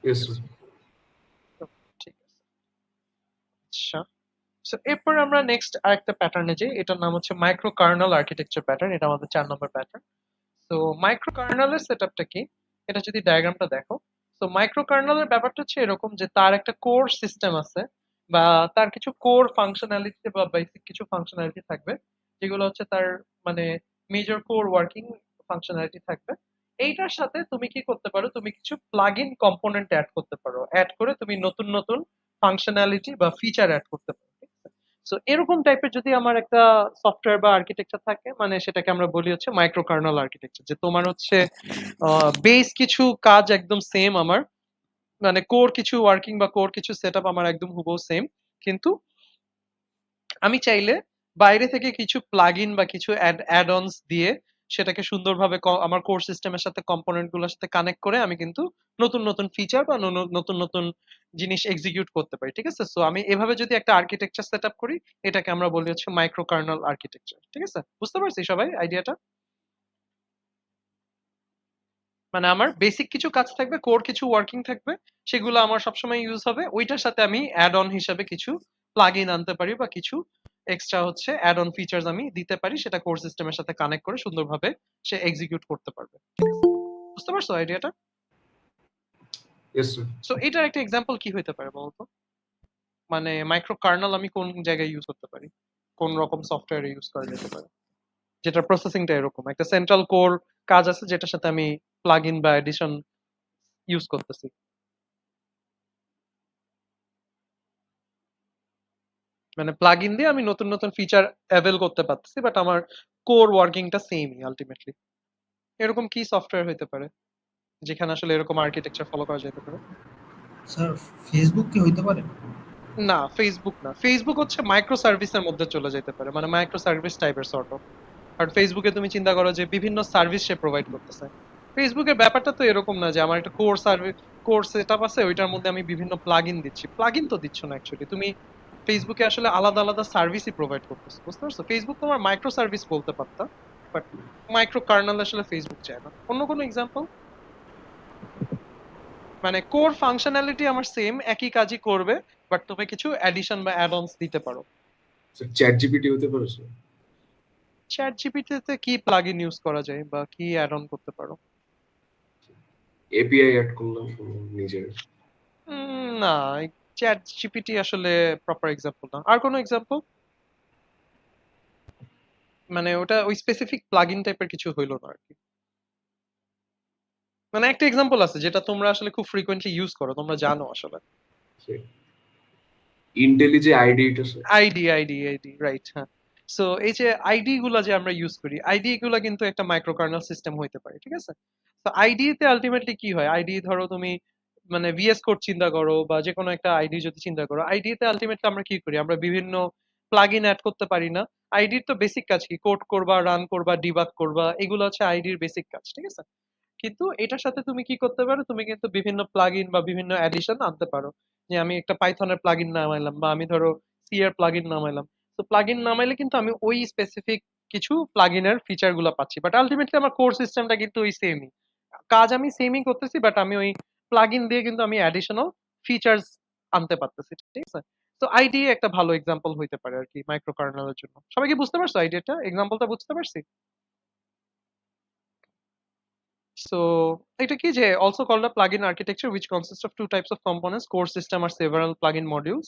Yes sir. ঠিক আছে, আচ্ছা। সো এরপর আমরা নেক্সট আরেকটা প্যাটার্নে যাই, এটার নাম হচ্ছে মাইক্রো কার্নাল আর্কিটেকচার প্যাটার্ন। এটা আমাদের 4 নম্বর প্যাটার্ন। তো মাইক্রো কার্নালের সেটআপটা কি, এটা যদি ডায়াগ্রামটা দেখো, তো মাইক্রো কার্নালের ব্যাপারটা হচ্ছে এরকম যে তার একটা কোর সিস্টেম আছে বা তার কিছু কোর ফাংশনালিটি বা বেসিক কিছু ফাংশনালিটি থাকবে, যেগুলো হচ্ছে তার মানে মেজর কোর ওয়ার্কিং ফাংশনালিটি থাকবে। এইটার সাথে তুমি কি করতে পারো, তুমি কিছু প্লাগ ইন কম্পোনেন্ট অ্যাড করতে পারো, অ্যাড করে তুমি নতুন নতুন ফাংশনালিটি বা ফিচার অ্যাড করতে পারো, ঠিক আছে। সো এরকম টাইপের যদি আমার একটা সফটওয়্যার বা আর্কিটেকচার থাকে, মানে সেটাকে আমরা বলি হচ্ছে মাইক্রো কার্নাল আর্কিটেকচার। যে তোমার হচ্ছে বেস কিছু কাজ একদম সেম আমার, মানে কোর কিছু ওয়ার্কিং বা কোর কিছু সেটআপ আমার একদম হুবহু সেম, কিন্তু আমি চাইলে বাইরে থেকে কিছু প্লাগইন বা কিছু অ্যাড অনস দিয়ে সেটাকে সুন্দরভাবে আমার কোর সিস্টেমের সাথে কম্পোনেন্ট গুলোর সাথে কানেক্ট করে আমি কিন্তু নতুন নতুন ফিচার বা নতুন নতুন জিনিস এক্সিকিউট করতে পারি, ঠিক আছে। সো আমি এভাবে যদি একটা আর্কিটেকচার সেট আপ করি, এটাকে আমরা বলি হচ্ছে মাইক্রো কার্নাল আর্কিটেকচার, ঠিক আছে। বুঝতে পারছি সবাই আইডিয়াটা? মানে আমার বেসিক কিছু কাজ থাকবে, কোর কিছু ওয়ার্কিং থাকবে, সেগুলো আমার সবসময় ইউজ হবে, ওইটার সাথে আমি অ্যাড অন হিসাবে কিছু প্লাগ ইন আনতে পারি বা কিছু এক্সট্রা হচ্ছে অ্যাড অন ফিচার্স আমি দিতে পারি, সেটা কোর সিস্টেমের সাথে কানেক্ট করে সুন্দরভাবে সে এক্সিকিউট করতে পারবে, ঠিক আছে। বুঝতে পারছো আইডিয়াটা? Yes sir. সো এটার একটা এক্সাম্পল কি হইতে পারে বলতো, মানে মাইক্রো কার্নাল আমি কোন জায়গায় ইউজ করতে পারি, কোন রকম সফটওয়্যারে ইউজ করা যেতে পারে, যেটা প্রসেসিংটা এরকম একটা সেন্ট্রাল কোর কাজ আছে যেটার সাথে আমি প্লাগ ইন বা এডিশন ইউজ করতেছি। মানে প্লাগ ইন দিয়ে আমি নতুন নতুন ফিচার অ্যাভেল করতে পারতেছি, বাট আমার কোর ওয়ার্কিংটা সেমই আলটিমেটলি। এরকম কি সফটওয়্যার হইতে পারে যেখানে আসলে এরকম আর্কিটেকচার ফলো করা যেতে পারে? স্যার ফেসবুক কি হইতে পারে? না, ফেসবুক না। ফেসবুক হচ্ছে মাইক্রো সার্ভিসের মধ্যে চলে যেতে পারে, মানে মাইক্রো সার্ভিস টাইপের সর্ট অফ। আর ফেসবুকে তুমি চিন্তা করো যে বিভিন্ন সার্ভিস সে প্রোভাইড করতেছে। ফেসবুকের ব্যাপারটা তো এরকম না যে আমার একটা কোর সার্ভিস, কোর সেটআপ আছে, ওইটার মধ্যে আমি বিভিন্ন প্লাগইন দিচ্ছি। প্লাগইন তো দিচ্ছ না অ্যাকচুয়ালি তুমি, ফেসবুকে আসলে আলাদা আলাদা সার্ভিসই প্রোভাইড করতেছে, বুঝতে পারছো। ফেসবুক তোমার মাইক্রো সার্ভিস বলতে পারতা, বাট মাইক্রো কার্নাল আসলে ফেসবুক চায় না। অন্য কোনো এক্সাম্পল? মানে কোর ফাংশনালিটি আমার সেম, একই কাজই করবে, বাট তুমি কিছু অ্যাডিশন বা অ্যাড অনস দিতে পারো। স্যার চ্যাট জিপিটি হতে পারে স্যার। চ্যাট জিপিটিতে কি প্লাগইন ইউজ করা যায় বা কি অ্যাড অন করতে পারো? এপিআই অ্যাড করলাম কোনো নিজের। না, চ্যাট জিপিটি আসলে প্রপার এক্সাম্পল না। আর কোনো এক্সাম্পল? মানে ওটা ওই স্পেসিফিক প্লাগইন টাইপের কিছু হইলো না আর কি। মানে একটা এক্সাম্পল আছে যেটা তোমরা আসলে খুব ফ্রিকোয়েন্টলি ইউজ করো, তোমরা জানো আসলে। ইন্টেলিজে আইডিটা স্যার। আইডি রাইট, হ্যাঁ। সো এই যে আইডি গুলা যে আমরা ইউজ করি, আইডি গুলা কিন্তু একটা মাইক্রো কার্নাল সিস্টেম হইতে পারে, ঠিক আছে। তো আইডি তে আলটিমেটলি কি হয়, আইডি ধরো তুমি মানে ভিএস কোড চিন্তা করো বা যে কোনো একটা আইডি যদি চিন্তা করো, আইডি তে আলটিমেটলি আমরা কি করি, আমরা বিভিন্ন প্লাগইন অ্যাড করতে পারি না। আইডির তো বেসিক কাজ কি, কোড করবা, রান করবা, ডিবাগ করবা, এগুলো হচ্ছে আইডির বেসিক কাজ, ঠিক আছে। কিন্তু এটার সাথে তুমি কি করতে পারো, তুমি কিন্তু বিভিন্ন প্লাগইন বা বিভিন্ন অ্যাডিশন আনতে পারো। যে আমি একটা পাইথনের প্লাগইন নামাইলাম বা আমি ধরো সি এর প্লাগইন নামাইলাম। তো প্লাগইন নামাইলে কিন্তু আমি ওই স্পেসিফিক কিছু প্লাগইনের ফিচার গুলো পাচ্ছি, বাট আলটিমেটলি আমার কোর সিস্টেমটা কিন্তু ওই সেমই। কাজ আমি সেমই করতেছি, বাট আমি ওই প্লাগইন দিয়ে কিন্তু আমি অ্যাডিশনাল ফিচার্স আনতে পারতেছি, ঠিক আছে? তো আইডি একটা ভালো এক্সাম্পল হইতে পারে আর কি মাইক্রো কার্নেলের জন্য। সবাই কি বুঝতে পারছো আইডিয়াটা, এক্সাম্পলটা বুঝতে পারছি? So এটা কি যে also called a plugin architecture which consists of two types of components, core system or several plugin modules.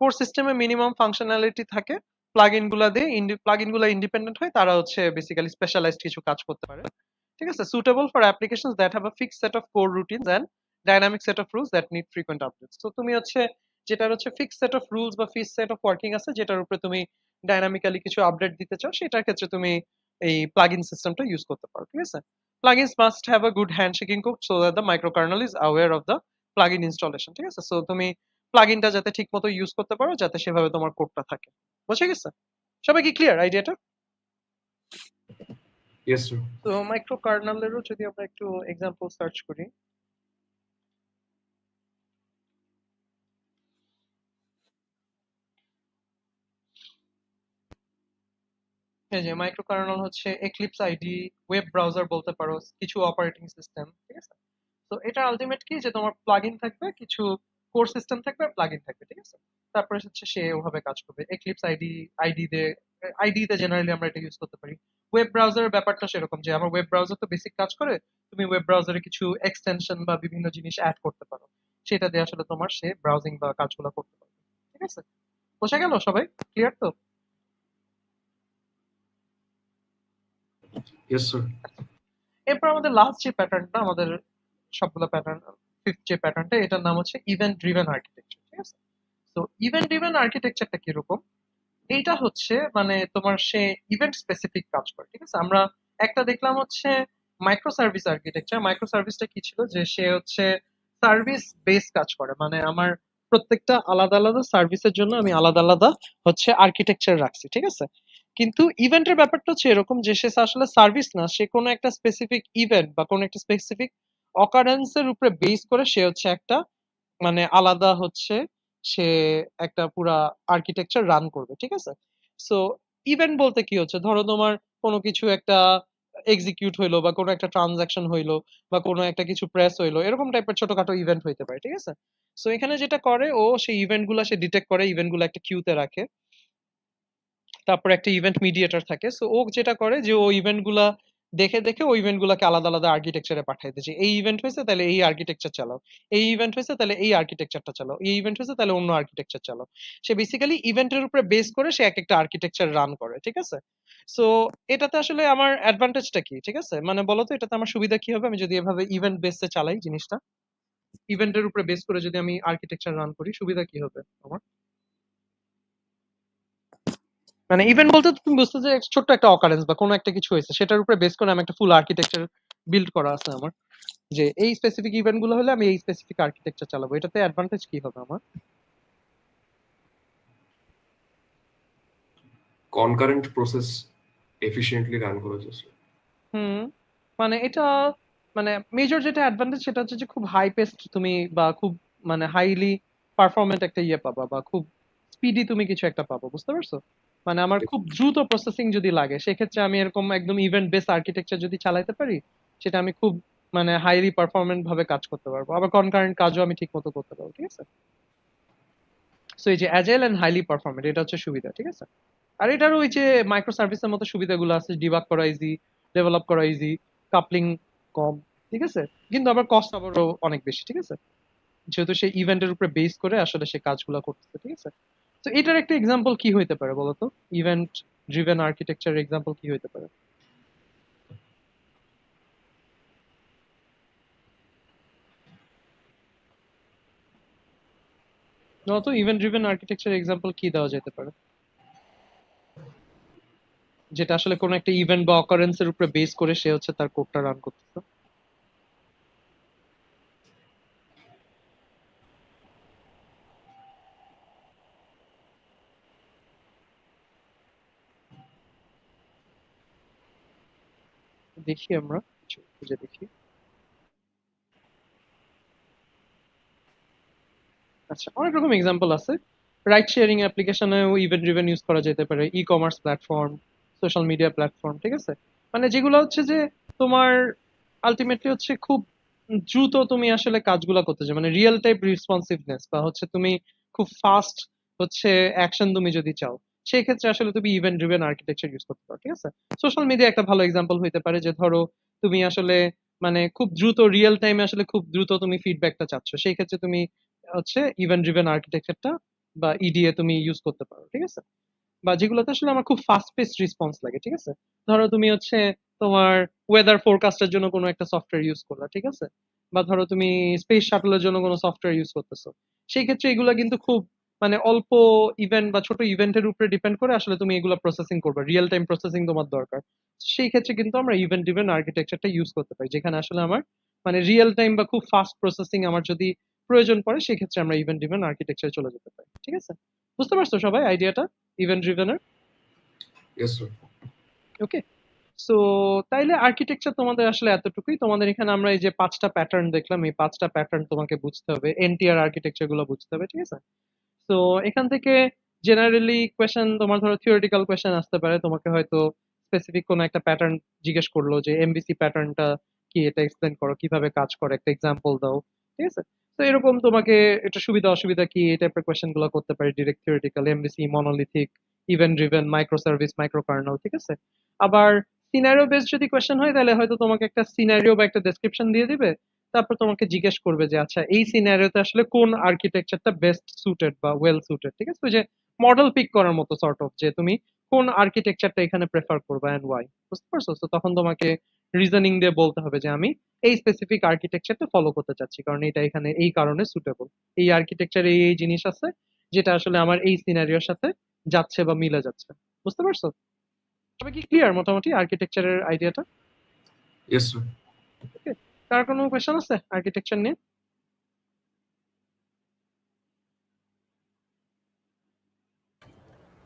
Core system A minimum functionality থাকে, plugin গুলা দিয়ে plugin গুলা independent হয়, তারা হচ্ছে basically specialized কিছু কাজ করতে পারে, ঠিক আছে? Suitable for applications that have a fixed set of core routines and dynamic set of rules that need frequent updates. তো তুমি হচ্ছে যেটার হচ্ছে fixed set of rules বা fixed set of working আছে, যেটার উপরে তুমি ডাইনামিক্যালি কিছু আপডেট দিতে চাও, সেটার ক্ষেত্রে তুমি এই প্লাগইন সিস্টেমটা ইউজ করতে পারো, ঠিক আছে? Plugins must have a good handshaking code so that the microkernel is aware of the plugin installation, ঠিক আছে? সো তুমি প্লাগইনটা যাতে ঠিক মতো ইউজ করতে পারো, যাতে সেভাবে তোমার কোডটা থাকে। বুঝে গেছে? সবাই কি ক্লিয়ার আইডিয়াটা? Yes sir. তো মাইক্রো কার্নেলেরও যদি আমরা একটু এক্সাম্পল সার্চ করি, এই যে মাইক্রো কার্নেল হচ্ছে এক্লিপস আইডি, ওয়েব ব্রাউজার বলতে পারো, কিছু অপারেটিং সিস্টেম, ঠিক আছে? তো এটা আলটিমেট কি যে তোমার প্লাগইন থাকবে, কিছু কোর সিস্টেম থাকবে আর প্লাগইন থাকবে, ঠিক আছে? তারপরে হচ্ছে সে ওভাবে কাজ করবে এক্লিপস আইডি তে জেনারেলি আমরা এটা ইউজ করতে পারি। ওয়েব ব্রাউজারের ব্যাপারটা সেরকম যে আমার ওয়েব ব্রাউজার তো বেসিক কাজ করে, তুমি ওয়েব ব্রাউজারে কিছু এক্সটেনশন বা বিভিন্ন জিনিস অ্যাড করতে পারো, সেটা দিয়ে আসলে তোমার সে ব্রাউজিং বা কাজগুলো করতে পারবে, ঠিক আছে? বোঝা গেল সবাই? ক্লিয়ার তো? Yes sir. এরপর আমাদের লাস্ট যে প্যাটার্নটা, আমাদের সবগুলো প্যাটার্ন, ফিফথ যে প্যাটার্নটা, এটার নাম হচ্ছে ইভেন্ট ড্রিভেন আর্কিটেকচার, ঠিক আছে? তো ইভেন্ট ড্রিভেন আর্কিটেকচারটা কিরকম? এইটা হচ্ছে মানে তোমার সে ইভেন্ট স্পেসিফিক কাজ করে, ঠিক আছে? আমরা একটা দেখলাম হচ্ছে মাইক্রো সার্ভিস আর্কিটেকচার। মাইক্রো সার্ভিসটা কি ছিল, যে সে হচ্ছে সার্ভিস বেস কাজ করে, মানে আমার প্রত্যেকটা আলাদা আলাদা সার্ভিসের জন্য আমি আলাদা আলাদা হচ্ছে আর্কিটেকচার রাখছি, ঠিক আছে? কিন্তু ইভেন্টের ব্যাপারটা হচ্ছে এরকম যে সে আসলে সার্ভিস না, সে কোনো একটা স্পেসিফিক ইভেন্ট বা কোনো একটা স্পেসিফিক অকারেন্সের উপরে বেস করে সে হচ্ছে একটা মানে আলাদা হচ্ছে সে একটা পুরা আর্কিটেকচার রান করবে, ঠিক আছে? সো ইভেন্ট বলতে কি হচ্ছে, ধরো তোমার কোনো কিছু একটা এক্সিকিউট হইলো বা কোনো একটা ট্রানজাকশন হইলো বা কোনো একটা কিছু প্রেস হইলো, এরকম টাইপের ছোটখাটো ইভেন্ট হইতে পারে, ঠিক আছে? সো এখানে যেটা করে ও, সেই ইভেন্ট গুলা সে ডিটেক্ট করে, ইভেন্ট গুলো একটা কিউতে রাখে, তারপর একটা ইভেন্ট মিডিয়েটর থাকে। সো ও যেটা করে যে ও ইভেন্ট গুলা দেখে দেখে ওই ইভেন্ট গুলাকে আলাদা আলাদা আর্কিটেকচারে পাঠিয়ে দিচ্ছে, এই ইভেন্ট হয়েছে তাহলে এই আর্কিটেকচার চালাও, এই ইভেন্ট হয়েছে তাহলে এই আর্কিটেকচারটা চালাও, এই ইভেন্ট হয়েছে তাহলে অন্য আর্কিটেকচার চালাও। সে বেসিক্যালি ইভেন্টের উপরে বেস করে সে এক একটা আর্কিটেকচার রান করে, ঠিক আছে? সো এটাতে আসলে আমার অ্যাডভান্টেজটা কি, ঠিক আছে? মানে বলতো এটাতে আমার সুবিধা কি হবে, আমি যদি এভাবে ইভেন্ট বেসে চালাই জিনিসটা, ইভেন্টের উপরে বেস করে যদি আমি আর্কিটেকচার রান করি, সুবিধা কি হবে আমার? মানে ইভেন্ট বলতে তো তুমি বুঝতে যে ছোট্ট একটা অকারেন্স বা কোনো একটা কিছু হয়েছে, সেটার উপরে বেস করে আমি একটা ফুল আর্কিটেকচার বিল্ড করা আছে আমার, যে এই স্পেসিফিক ইভেন্ট গুলো হলে আমি এই স্পেসিফিক আর্কিটেকচার চালাবো। এটাতে অ্যাডভান্টেজ কি হবে আমার? কনকারেন্ট প্রসেস এফিশিয়েন্টলি রান করা যাচ্ছে। হুম, মানে এটা মানে মেজর যেটা অ্যাডভান্টেজ সেটা হচ্ছে যে খুব হাই পেস্ট তুমি বা খুব মানে হাইলি পারফরমেন্ট একটা ইয়ে পাবা বা খুব স্পিডি তুমি কিছু একটা পাবো, বুঝতে পারছো? মানে আমার খুব দ্রুত প্রসেসিং যদি লাগে, সেক্ষেত্রে আমি এরকম একদম ইভেন্ট বেস আর্কিটেকচার যদি চালাতে পারি, সেটা আমি খুব মানে হাইলি পারফরমেন্ট ভাবে কাজ করতে পারবো, আবার কনকারেন্ট কাজও আমি ঠিক মতো করতে পারবো, ঠিক আছে? সো এই যে অ্যাজাইল এন্ড হাইলি পারফরমেন্ট, এটা হচ্ছে সুবিধা, ঠিক আছে? আর এটার ওই যে মাইক্রো সার্ভিসের মতো সুবিধাগুলো আছে, ডিবাগ করা ইজি, ডেভেলপ করা ইজি, কাপলিং কম, ঠিক আছে? কিন্তু আবার কস্ট আবারও অনেক বেশি, ঠিক আছে? যেহেতু সে ইভেন্টের উপরে বেস করে আসলে সে কাজগুলো করতেছে, ঠিক আছে? তো এটার একটা এক্সাম্পল কি হইতে পারে বলতো, ইভেন্ট ড্রিভেন আর্কিটেকচার এক্সাম্পল কি হইতে পারে? তো ইভেন্ট ড্রিভেন আর্কিটেকচার এক্সাম্পল কি দেওয়া যেতে পারে, যেটা আসলে কোনো একটা ইভেন্ট বা অকারেন্সের উপরে বেস করে সে হচ্ছে তার কোডটা রান করতেছে? দেখি আমরা কিছু খুঁজে দেখি। আচ্ছা, অনেক রকম এক্সাম্পল আছে। রাইড শেয়ারিং অ্যাপ্লিকেশনেও ইভেন্ট ড্রিভেন ইউজ করা যেতে পারে, e commerce platform, social media platform, ঠিক আছে? মানে যেগুলো হচ্ছে যে তোমার আলটিমেটলি হচ্ছে খুব দ্রুত তুমি আসলে কাজগুলো করতে চাও, মানে রিয়েল টাইম রেসপন্সিভনেস বা হচ্ছে তুমি খুব ফাস্ট হচ্ছে অ্যাকশন তুমি যদি চাও, সেই ক্ষেত্রে আসলে তুমি ইভেন্ট ড্রিভেন আর্কিটেকচার ইউজ করতে পারো, ঠিক আছে? সোশ্যাল মিডিয়া একটা ভালো এক্সাম্পল হইতে পারে, যে ধরো তুমি আসলে মানে খুব দ্রুত রিয়েল টাইমে আসলে খুব দ্রুত তুমি ফিডব্যাকটা চাচ্ছ, সেই ক্ষেত্রে তুমি হচ্ছে ইভেন্ট ড্রিভেন আর্কিটেকচারটা বা ইডিএ তুমি ইউজ করতে পারো, ঠিক আছে? বা যেগুলোতে আসলে আমার খুব ফাস্ট পেস্ট রেসপন্স লাগে, ঠিক আছে? ধরো তুমি হচ্ছে তোমার ওয়েদার ফোরকাস্টের জন্য কোনো একটা সফটওয়্যার ইউজ করলা, ঠিক আছে? বা ধরো তুমি স্পেস শাটলের জন্য কোনো সফটওয়্যার ইউজ করতেছো, সেই ক্ষেত্রে এগুলো কিন্তু খুব মানে অল্প ইভেন্ট বা ছোট ইভেন্টের উপরে ডিপেন্ড করে আসলে তুমি এগুলো প্রসেসিং করবে, রিয়েল টাইম প্রসেসিং তোমার দরকার। সেই ক্ষেত্রে কিন্তু আমরা ইভেন্ট ড্রিভেন আর্কিটেকচারটা ইউজ করতে পারি, যেখানে আসলে আমার মানে রিয়েল টাইম বা খুব ফাস্ট প্রসেসিং আমার যদি প্রয়োজন পড়ে, সেই ক্ষেত্রে আমরা ইভেন্ট ড্রিভেন আর্কিটেকচারে চলে যেতে পারি, ঠিক আছে? বুঝতে পারছো সবাই আইডিয়াটা ইভেন্ট ড্রিভেনের? Yes sir. ওকে, সো তাইলে আর্কিটেকচার তোমাদের আসলে এতটুকুই। তোমাদের এখানে আমরা এই যে 5টা প্যাটার্ন দেখলাম, এই 5টা প্যাটার্ন তোমাকে বুঝতে হবে, এনটিআর আর্কিটেকচার গুলো বুঝতে হবে, ঠিক আছে? তো এখান থেকে জেনারেলি কোয়েশ্চেন, তোমার ধরো থিওরিটিক্যাল কোয়েশ্চেন আসতে পারে, তোমাকে হয়তো স্পেসিফিক কোনো একটা প্যাটার্ন জিজ্ঞেস করলো যে এমভিসি প্যাটার্নটা কি, এটা এক্সপ্লেন করো, কিভাবে কাজ করে, একটা এক্সাম্পল দাও, ঠিক আছে? তো এরকম তোমাকে এটা সুবিধা অসুবিধা কি এই টাইপের কোয়েশ্চেন গুলো করতে পারে direct theoretical, MVC, monolithic, event driven, micro service, micro kernel, ঠিক আছে? আবার সিনারিও বেসড যদি কোয়েশ্চেন হয়, তাহলে হয়তো তোমাকে একটা সিনারিও বা একটা ডেসক্রিপশন দিয়ে দিবে, তারপর তোমাকে জিজ্ঞেস করবে যে আচ্ছা এই সিনারিওতে আসলে কোন আর্কিটেকচারটা বেস্ট সুটেড বা ওয়েল সুটেড, ঠিক আছে? ওই যে মডেল পিক করার মতো সর্ট অফ, যে তুমি কোন আর্কিটেকচারটা এখানে প্রেফার করবে এন্ড ওয়াই, বুঝতে পারছো? তো তখন তোমাকে রিজনিং দিয়ে বলতে হবে যে আমি এই স্পেসিফিক আর্কিটেকচারটা ফলো করতে চাচ্ছি, কারণ এটা এখানে এই কারণে সুটেবল, এই আর্কিটেকচারে এই এই জিনিস আছে যেটা আসলে আমার এই সিনারিওর সাথে যাচ্ছে বা মিলে যাচ্ছে, বুঝতে পারছো? তবে কি ক্লিয়ার মোটামুটি আর্কিটেকচারের আইডিয়াটা? Yes sir. ওকে, কার কোনো কোয়েশ্চেন আছে আর্কিটেকচার নিয়ে?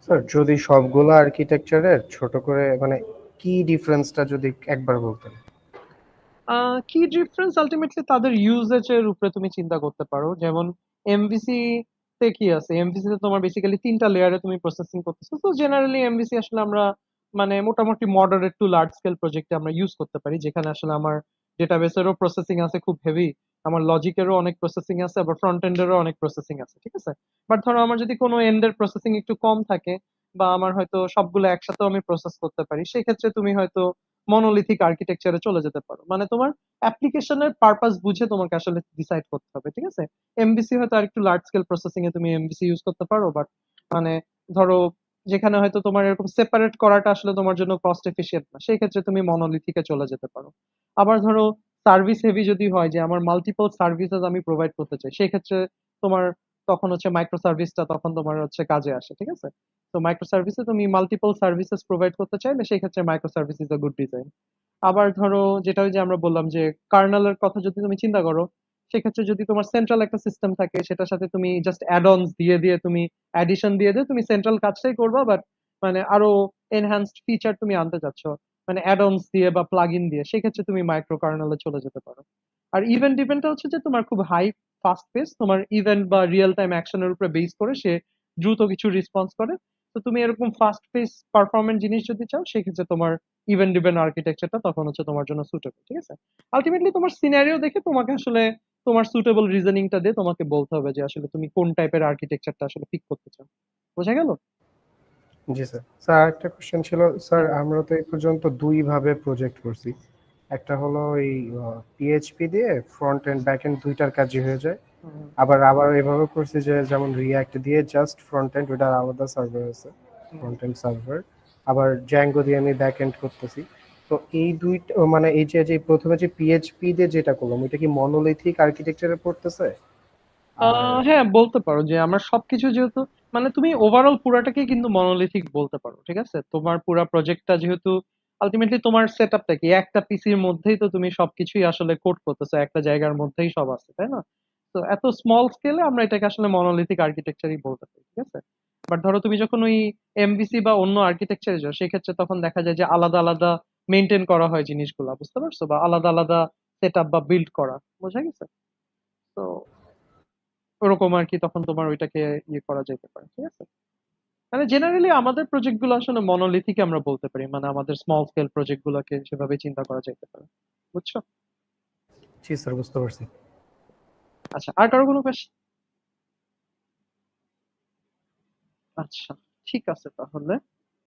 স্যার যদি সবগুলো আর্কিটেকচারের ছোট করে মানে কি ডিফারেন্সটা যদি একবার বলতেন। কি ডিফারেন্স আলটিমেটলি তাদের ইউজেজের উপরে তুমি চিন্তা করতে পারো। যেমন এমভিসি তে কি আছে, এমভিসি তে তোমার বেসিক্যালি 3টা লেয়ারে তুমি প্রসেসিং করতেছো, তো জেনারেলি এমভিসি আসলে আমরা মানে মোটামুটি মডারেট টু লার্জ স্কেল প্রজেক্টে আমরা ইউজ করতে পারি, যেখানে আসলে আমার ডেটাবেসেরও প্রসেসিং আছে খুব হেভি, আমার লজিকেরও অনেক প্রসেসিং আছে, আবার ফ্রন্ট এন্ডেরও অনেক প্রসেসিং আছে, ঠিক আছে? বাট ধরো আমার যদি কোনো এন্ডের প্রসেসিং একটু কম থাকে, বা আমার হয়তো সবগুলো একসাথেও আমি প্রসেস করতে পারি, সেই ক্ষেত্রে তুমি হয়তো মনোলিথিক আর্কিটেকচারে চলে যেতে পারো। মানে তোমার অ্যাপ্লিকেশনের পারপাস বুঝে তোমাকে আসলে ডিসাইড করতে হবে, ঠিক আছে? এমবিসি হয়তো আরেকটু লার্জ স্কেল প্রসেসিং এ তুমি এমবিসি ইউজ করতে পারো, বাট মানে ধরো যেখানে হয়তো তোমার এরকম সেপারেট করাটা আসলে তোমার জন্য কস্ট এফিশিয়েন্ট না, সেই ক্ষেত্রে তুমি মনোলিথিকে চলে যেতে পারো। আবার ধরো সার্ভিস হেভি যদি হয়, যে আমার মাল্টিপল সার্ভিসেস আমি প্রোভাইড করতে চাই, সেই ক্ষেত্রে তোমার তখন হচ্ছে মাইক্রো সার্ভিসটা তখন তোমার হচ্ছে কাজে আসে, ঠিক আছে? তো মাইক্রো সার্ভিসে তুমি মাল্টিপল সার্ভিসেস প্রোভাইড করতে চাইলে সেই ক্ষেত্রে micro service is a good design. আবার ধরো যেটা ওই যে আমরা বললাম যে কার্নেলের কথা যদি তুমি চিন্তা করো, সেক্ষেত্রে যদি তোমার সেন্ট্রাল একটা সিস্টেম থাকে, সেটার সাথে তুমি জাস্ট অ্যাড অনস দিয়ে দিয়ে তুমি অ্যাডিশন দিয়ে দিয়ে তুমি সেন্ট্রাল কাজটাই করবা, বাট মানে আরো এনহ্যান্সড ফিচার তুমি আনতে চাচ্ছ মানে অ্যাড অনস দিয়ে বা প্লাগ ইন দিয়ে, সেক্ষেত্রে তুমি মাইক্রো কার্নেলে চলে যেতে পারো। আর ইভেন্ট ইভেন্টটা হচ্ছে যে তোমার খুব হাই ফাস্ট পেস, তোমার ইভেন্ট বা রিয়েল টাইম অ্যাকশনের উপরে বেস করে সে দ্রুত কিছু রেসপন্স করে। তো তুমি এরকম ফাস্ট পেস পারফরমেন্ট জিনিস যদি চাও, সেক্ষেত্রে তোমার ইভেন্ট ড্রিভেন আর্কিটেকচারটা তখন হচ্ছে তোমার জন্য সুটেবল, ঠিক আছে? আলটিমেটলি তোমার সিনারিও দেখে তোমাকে আসলে তোমার সুটেবল রিজনিংটা দিয়ে তোমাকে বলতে হবে যে আসলে তুমি কোন টাইপের আর্কিটেকচারটা আসলে পিক করতে চাও। বোঝা গেল? জি স্যার। স্যার একটা কোশ্চেন ছিল স্যার, আমরা তো এই পর্যন্ত দুই ভাবে প্রজেক্ট করছি। একটা হলো এই পিএইচপি দিয়ে ফ্রন্ট এন্ড ব্যাক এন্ড দুইটার কাজই হয়ে যায়। হুম, আবার আবার এভাবে করছি যে যেমন রিয়্যাক্ট দিয়ে জাস্ট ফ্রন্ট এন্ড, ওটার আলাদা সার্ভার আছে, হুম। Front end server. আবার জ্যাঙ্গো দিয়ে আমি ব্যাক এন্ড করতেছি। তো এই দুইটা মানে এই যে যে প্রথমে যে পিএইচপি দিয়ে যেটা করলাম, এটা কি মনোলিথিক আর্কিটেকচারে পড়তেছে? আর হ্যাঁ, বলতে পারো যে আমরা সবকিছু যেহেতু মানে তুমি ওভারঅল পুরাটাকে কিন্তু মনোলিথিক বলতে পারো, ঠিক আছে? তোমার পুরা প্রজেক্টটা যেহেতু আলটিমেটলি তোমার সেট আপটা কি একটা পিসির মধ্যেই তো তুমি সবকিছুই আসলে কোড করতেছো, একটা জায়গার মধ্যেই সব আছে, তাই না? তো এত স্মল স্কেলে আমরা এটাকে আসলে মনোলিথিক আর্কিটেকচারই বলতে পারি, ঠিক আছে? বাট ধরো তুমি যখন ওই এমভিসি বা অন্য আর্কিটেকচারে যাও, সেক্ষেত্রে তখন দেখা যায় যে আলাদা আলাদা মেনটেন করা হয় জিনিসগুলা, বুঝতে পারছো? বা আলাদা আলাদা সেট আপ বা বিল্ড করা, বোঝা গেছে? তো ওরকম আর কি, তখন তোমার ওইটাকে ইয়ে করা যেতে পারে, ঠিক আছে? মানে জেনারেলি আমাদের প্রজেক্ট গুলো আসলে মনোলিথিক আমরা বলতে পারি, মানে আমাদের স্মল স্কেল প্রজেক্ট গুলোকে সেভাবে চিন্তা করা যেতে পারে, বুঝছো? জি স্যার, বুঝতে পারছি। আচ্ছা, আর কারো কোনো কোয়েশ্চেন? আচ্ছা, ঠিক আছে তাহলে।